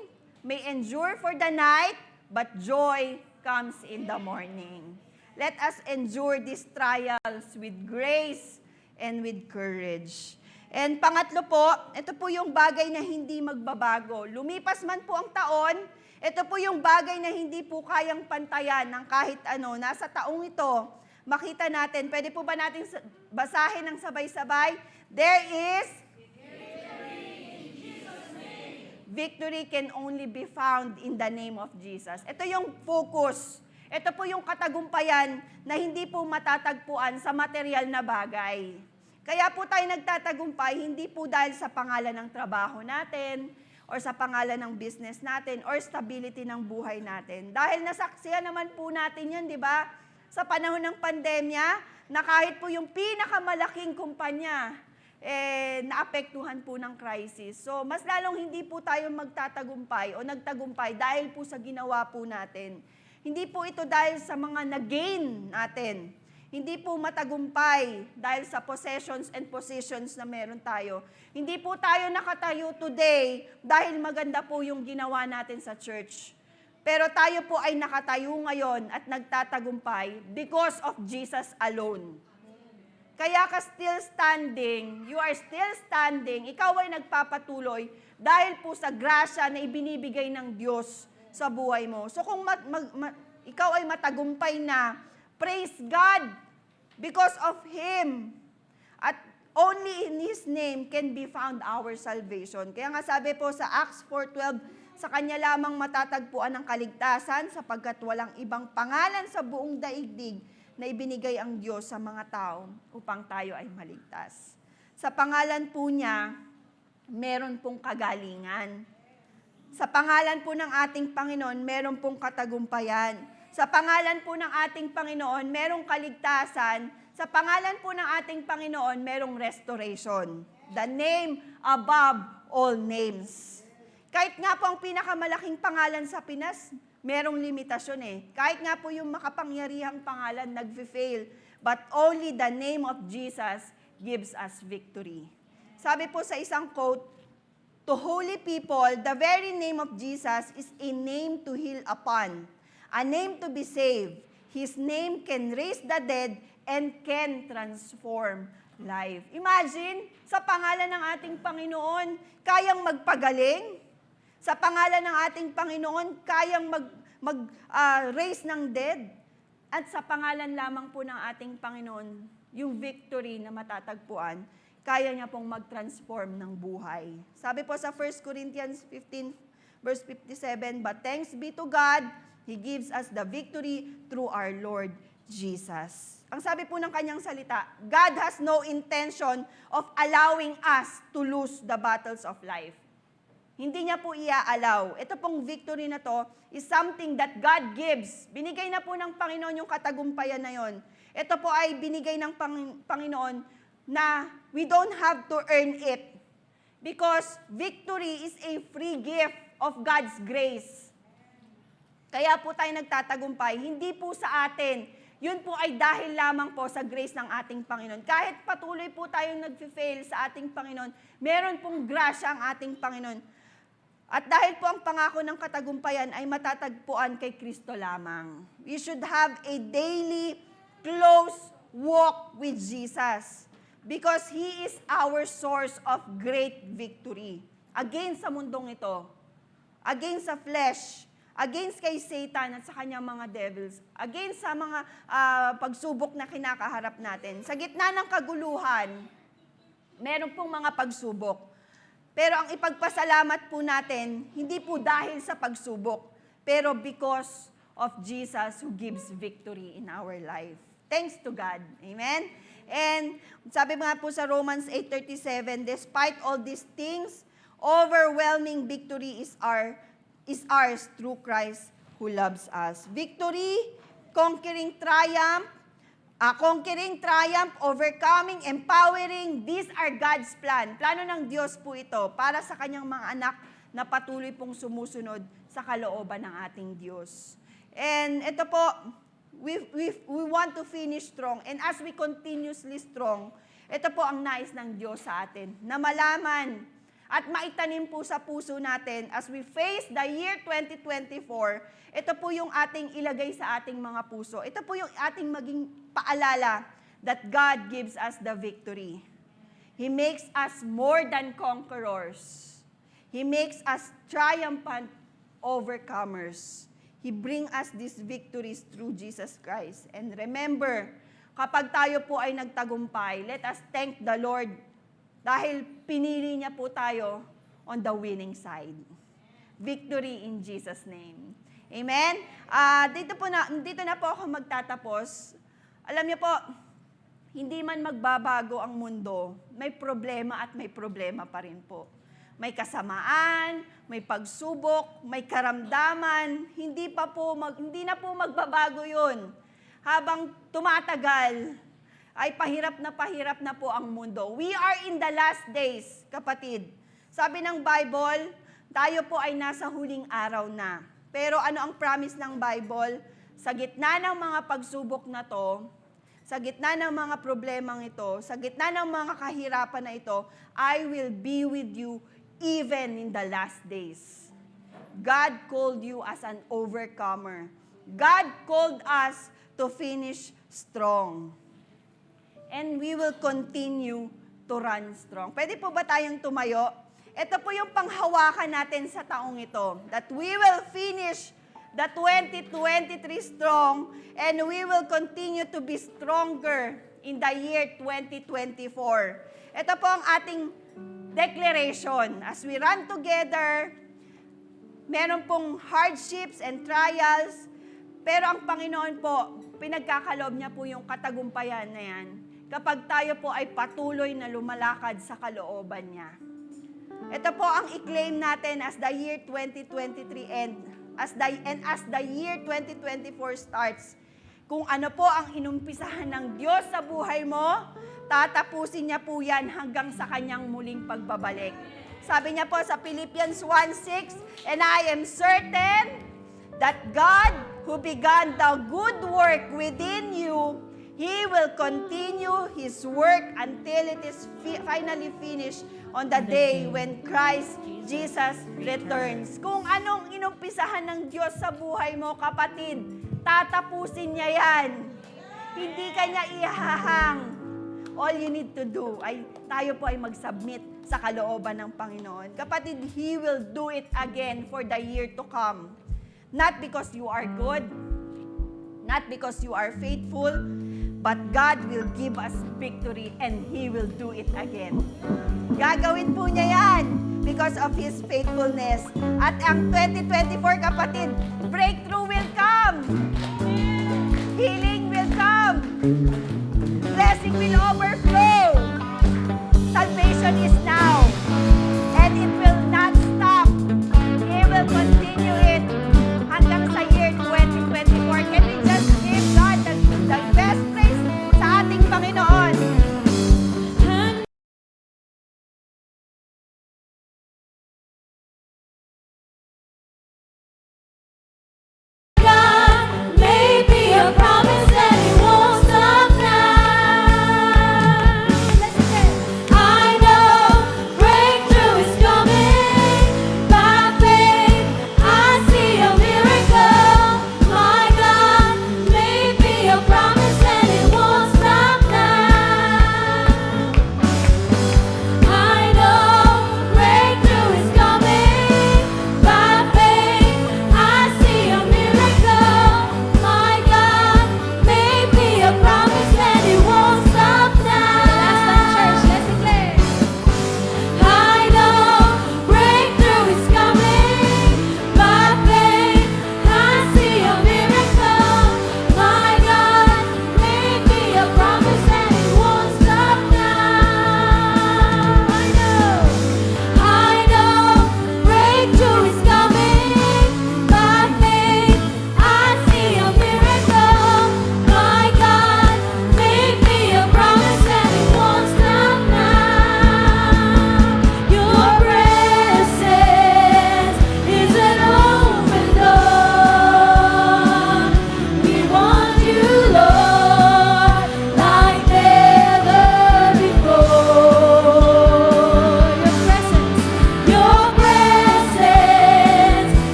may endure for the night, but joy comes in the morning. Let us endure these trials with grace and with courage. And pangatlo po, ito po yung bagay na hindi magbabago. Lumipas man po ang taon, ito po yung bagay na hindi po kayang pantayan ng kahit ano. Nasa taong ito, makita natin, pwede po ba natin basahin ng sabay-sabay? There is victory can only be found in the name of Jesus. Ito yung focus. Ito po yung katagumpayan na hindi po matatagpuan sa material na bagay. Kaya po tayo nagtatagumpay, hindi po dahil sa pangalan ng trabaho natin, or sa pangalan ng business natin, or stability ng buhay natin. Dahil nasaksihan naman po natin yan, di ba? Sa panahon ng pandemya, na kahit po yung pinakamalaking kumpanya, naapektuhan po ng crisis. So, mas lalong hindi po tayo magtatagumpay o nagtagumpay dahil po sa ginawa po natin. Hindi po ito dahil sa mga nag-gain natin. Hindi po matagumpay dahil sa possessions and positions na meron tayo. Hindi po tayo nakatayo today dahil maganda po yung ginawa natin sa church. Pero tayo po ay nakatayo ngayon at nagtatagumpay because of Jesus alone. Kaya ka still standing, you are still standing, ikaw ay nagpapatuloy dahil po sa grasya na ibinibigay ng Diyos sa buhay mo. So kung ikaw ay matagumpay na, praise God because of Him. At only in His name can be found our salvation. Kaya nga sabi po sa Acts 4:12, sa Kanya lamang matatagpuan ang kaligtasan sapagkat walang ibang pangalan sa buong daigdig na ibinigay ang Diyos sa mga tao upang tayo ay maligtas. Sa pangalan po niya, meron pong kagalingan. Sa pangalan po ng ating Panginoon, meron pong katagumpayan. Sa pangalan po ng ating Panginoon, merong kaligtasan. Sa pangalan po ng ating Panginoon, merong restoration. The name above all names. Kahit nga po ang pinakamalaking pangalan sa Pinas, merong limitasyon eh. Kahit nga po yung makapangyarihang pangalan nag-fail, but only the name of Jesus gives us victory. Sabi po sa isang quote, to holy people, the very name of Jesus is a name to heal upon, a name to be saved. His name can raise the dead and can transform life. Imagine, sa pangalan ng ating Panginoon, kayang magpagaling. Sa pangalan ng ating Panginoon, kayang raise ng dead. At sa pangalan lamang po ng ating Panginoon, yung victory na matatagpuan, kaya niya pong mag-transform ng buhay. Sabi po sa 1 Corinthians 15, verse 57, but thanks be to God, He gives us the victory through our Lord Jesus. Ang sabi po ng kanyang salita, God has no intention of allowing us to lose the battles of life. Hindi niya po iaalaw. Ito pong victory na to is something that God gives. Binigay na po ng Panginoon yung katagumpayan na yon. Ito po ay binigay ng Panginoon na we don't have to earn it. Because victory is a free gift of God's grace. Kaya po tayo nagtatagumpay. Hindi po sa atin. Yun po ay dahil lamang po sa grace ng ating Panginoon. Kahit patuloy po tayong nag-fail sa ating Panginoon, meron pong grasya ang ating Panginoon. At dahil po ang pangako ng katagumpayan ay matatagpuan kay Kristo lamang. We should have a daily close walk with Jesus because He is our source of great victory. Again sa mundong ito, against sa flesh, against kay Satan at sa kanyang mga devils, against sa mga pagsubok na kinakaharap natin. Sa gitna ng kaguluhan, meron pong mga pagsubok. Pero ang ipagpasalamat po natin, hindi po dahil sa pagsubok, pero because of Jesus who gives victory in our life. Thanks to God. Amen? And sabi nga po sa Romans 8:37, despite all these things, overwhelming victory is ours through Christ who loves us. Victory, conquering triumph, overcoming, empowering, these are God's plan. Plano ng Diyos po ito para sa kanyang mga anak na patuloy pong sumusunod sa kalooban ng ating Diyos. And ito po, we want to finish strong. And as we continuously strong, ito po ang nais ng Diyos sa atin, na malaman at maitanim po sa puso natin as we face the year 2024, ito po yung ating ilagay sa ating mga puso. Ito po yung ating maging paalala that God gives us the victory. He makes us more than conquerors. He makes us triumphant overcomers. He brings us these victories through Jesus Christ. And remember, kapag tayo po ay nagtagumpay, let us thank the Lord dahil pinili niya po tayo on the winning side. Victory in Jesus' name. Amen? Dito na po ako magtatapos. Alam niyo po, hindi man magbabago ang mundo, may problema at may problema pa rin po. May kasamaan, may pagsubok, may karamdaman, hindi na po magbabago 'yun. Habang tumatagal, ay pahirap na po ang mundo. We are in the last days, kapatid. Sabi ng Bible, tayo po ay nasa huling araw na. Pero ano ang promise ng Bible? Sa gitna ng mga pagsubok na to, sa gitna ng mga problemang ito, sa gitna ng mga kahirapan na ito, I will be with you even in the last days. God called you as an overcomer. God called us to finish strong. And we will continue to run strong. Pwede po ba tayong tumayo? Ito po yung panghawakan natin sa taong ito. That we will finish the 2023 strong and we will continue to be stronger in the year 2024. Ito po ang ating declaration. As we run together, meron pong hardships and trials, pero ang Panginoon po, pinagkakaloob niya po yung katagumpayan na yan kapag tayo po ay patuloy na lumalakad sa kalooban niya. Ito po ang i-claim natin as the year 2023 as the year 2024 starts. Kung ano po ang inumpisahan ng Diyos sa buhay mo, tatapusin niya po yan hanggang sa kanyang muling pagbabalik. Sabi niya po sa Philippians 1:6, and I am certain that God who began the good work within you, He will continue His work until it is finally finished on the day when Christ Jesus returns. Kung anong inumpisahan ng Diyos sa buhay mo, kapatid, tatapusin niya yan. Hindi ka niya ihahang. All you need to do ay tayo po ay mag-submit sa kalooban ng Panginoon. Kapatid, He will do it again for the year to come. Not because you are good, not because you are faithful, but God will give us victory and He will do it again. Gagawin po niya yan because of His faithfulness. At ang 2024, kapatid, breakthrough will come. Healing will come. Blessing will overflow. Salvation is now. And it will not stop. He will continue it hanggang sa year 2024. Can we just give God the best praise sa ating Panginoon?
God made me a promise that He won't stop now.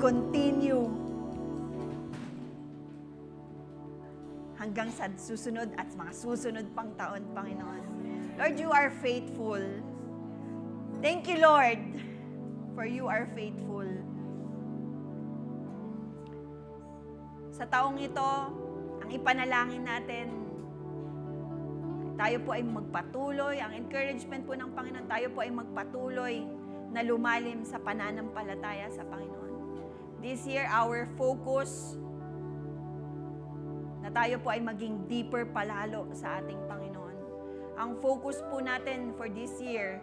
continue hanggang sa susunod at mga susunod pang taon, Panginoon. Lord, you are faithful. Thank you, Lord, for you are faithful. Sa taong ito, ang ipanalangin natin, tayo po ay magpatuloy, ang encouragement po ng Panginoon, tayo po ay magpatuloy na lumalim sa pananampalataya sa Panginoon. This year, our focus, na tayo po ay maging deeper palalo sa ating Panginoon. Ang focus po natin for this year,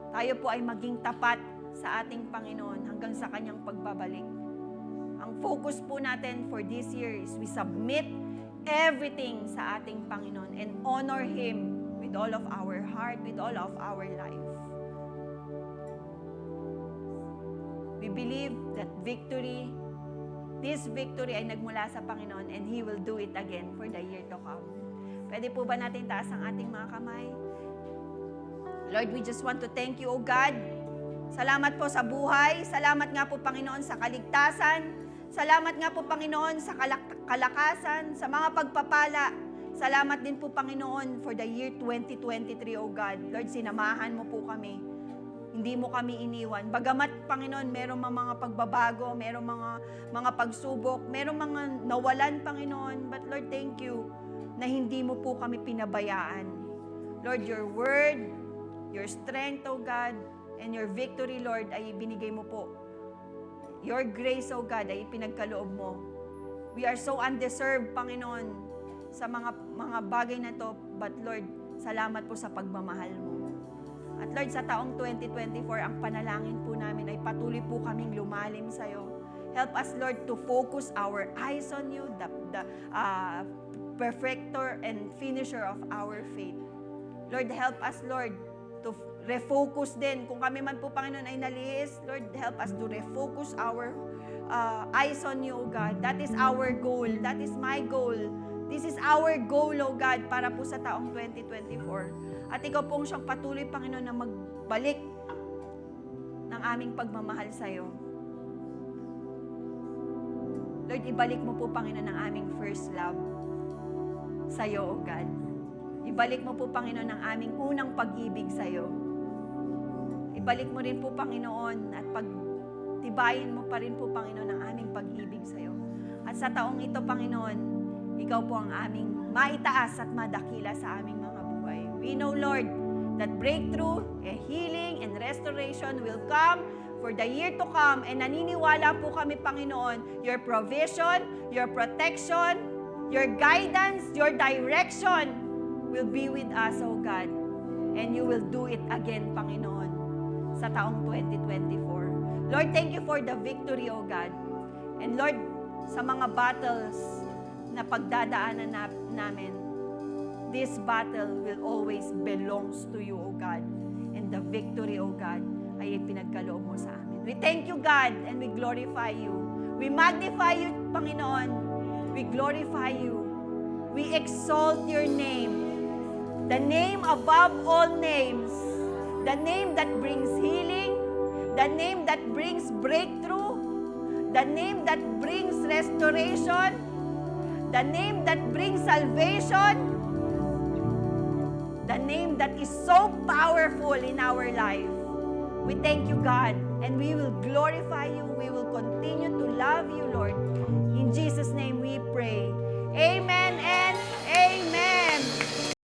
tayo po ay maging tapat sa ating Panginoon hanggang sa Kanyang pagbabalik. Ang focus po natin for this year is we submit everything sa ating Panginoon and honor Him with all of our heart, with all of our life. We believe that this victory ay nagmula sa Panginoon and He will do it again for the year to come. Pwede po ba natin taas ang ating mga kamay? Lord, we just want to thank you, O God. Salamat po sa buhay. Salamat nga po, Panginoon, sa kaligtasan. Salamat nga po, Panginoon, sa kalakasan, sa mga pagpapala. Salamat din po, Panginoon, for the year 2023, O God. Lord, sinamahan mo po kami. Hindi mo kami iniwan. Bagamat, Panginoon, merong mga pagbabago, merong mga pagsubok, merong mga nawalan, Panginoon. But Lord, thank you na hindi mo po kami pinabayaan. Lord, your word, your strength, O God, and your victory, Lord, ay binigay mo po. Your grace, O God, ay pinagkaloob mo. We are so undeserved, Panginoon, sa mga bagay na to. But Lord, salamat po sa pagmamahal mo. At Lord, sa taong 2024, ang panalangin po namin ay patuloy po kaming lumalim sa iyo. Help us, Lord, to focus our eyes on you, the perfecter and finisher of our faith. Lord, help us, Lord, to refocus din. Kung kami man po, Panginoon, ay nalihis, Lord, help us to refocus our eyes on you, O God. That is our goal. That is my goal. This is our goal, O God, para po sa taong 2024. At ikaw pong siyang patuloy, Panginoon, na magbalik ng aming pagmamahal sa iyo. Lord, ibalik mo po, Panginoon, ang aming first love sa iyo, O God. Ibalik mo po, Panginoon, ang aming unang pag-ibig sa iyo. Ibalik mo rin po, Panginoon, at pagtibayin mo pa rin po, Panginoon, ang aming pag-ibig sa iyo. At sa taong ito, Panginoon, ikaw po ang aming maitaas at madakila sa aming mga buhay. We know, Lord, that breakthrough, healing, and restoration will come for the year to come. And naniniwala po kami, Panginoon, your provision, your protection, your guidance, your direction will be with us, O God. And you will do it again, Panginoon, sa taong 2024. Lord, thank you for the victory, O God. And Lord, sa mga battles na pagdadaanan namin, this battle will always belongs to you, O God. And the victory, O God, ay ipinagkaloob mo sa amin. We thank you, God, and we glorify you. We magnify you, Panginoon. We glorify you. We exalt your name. The name above all names. The name that brings healing. The name that brings breakthrough. The name that brings restoration. The name that brings salvation. The name that is so powerful in our life. We thank you, God, and we will glorify you. We will continue to love you, Lord. In Jesus' name we pray. Amen and amen.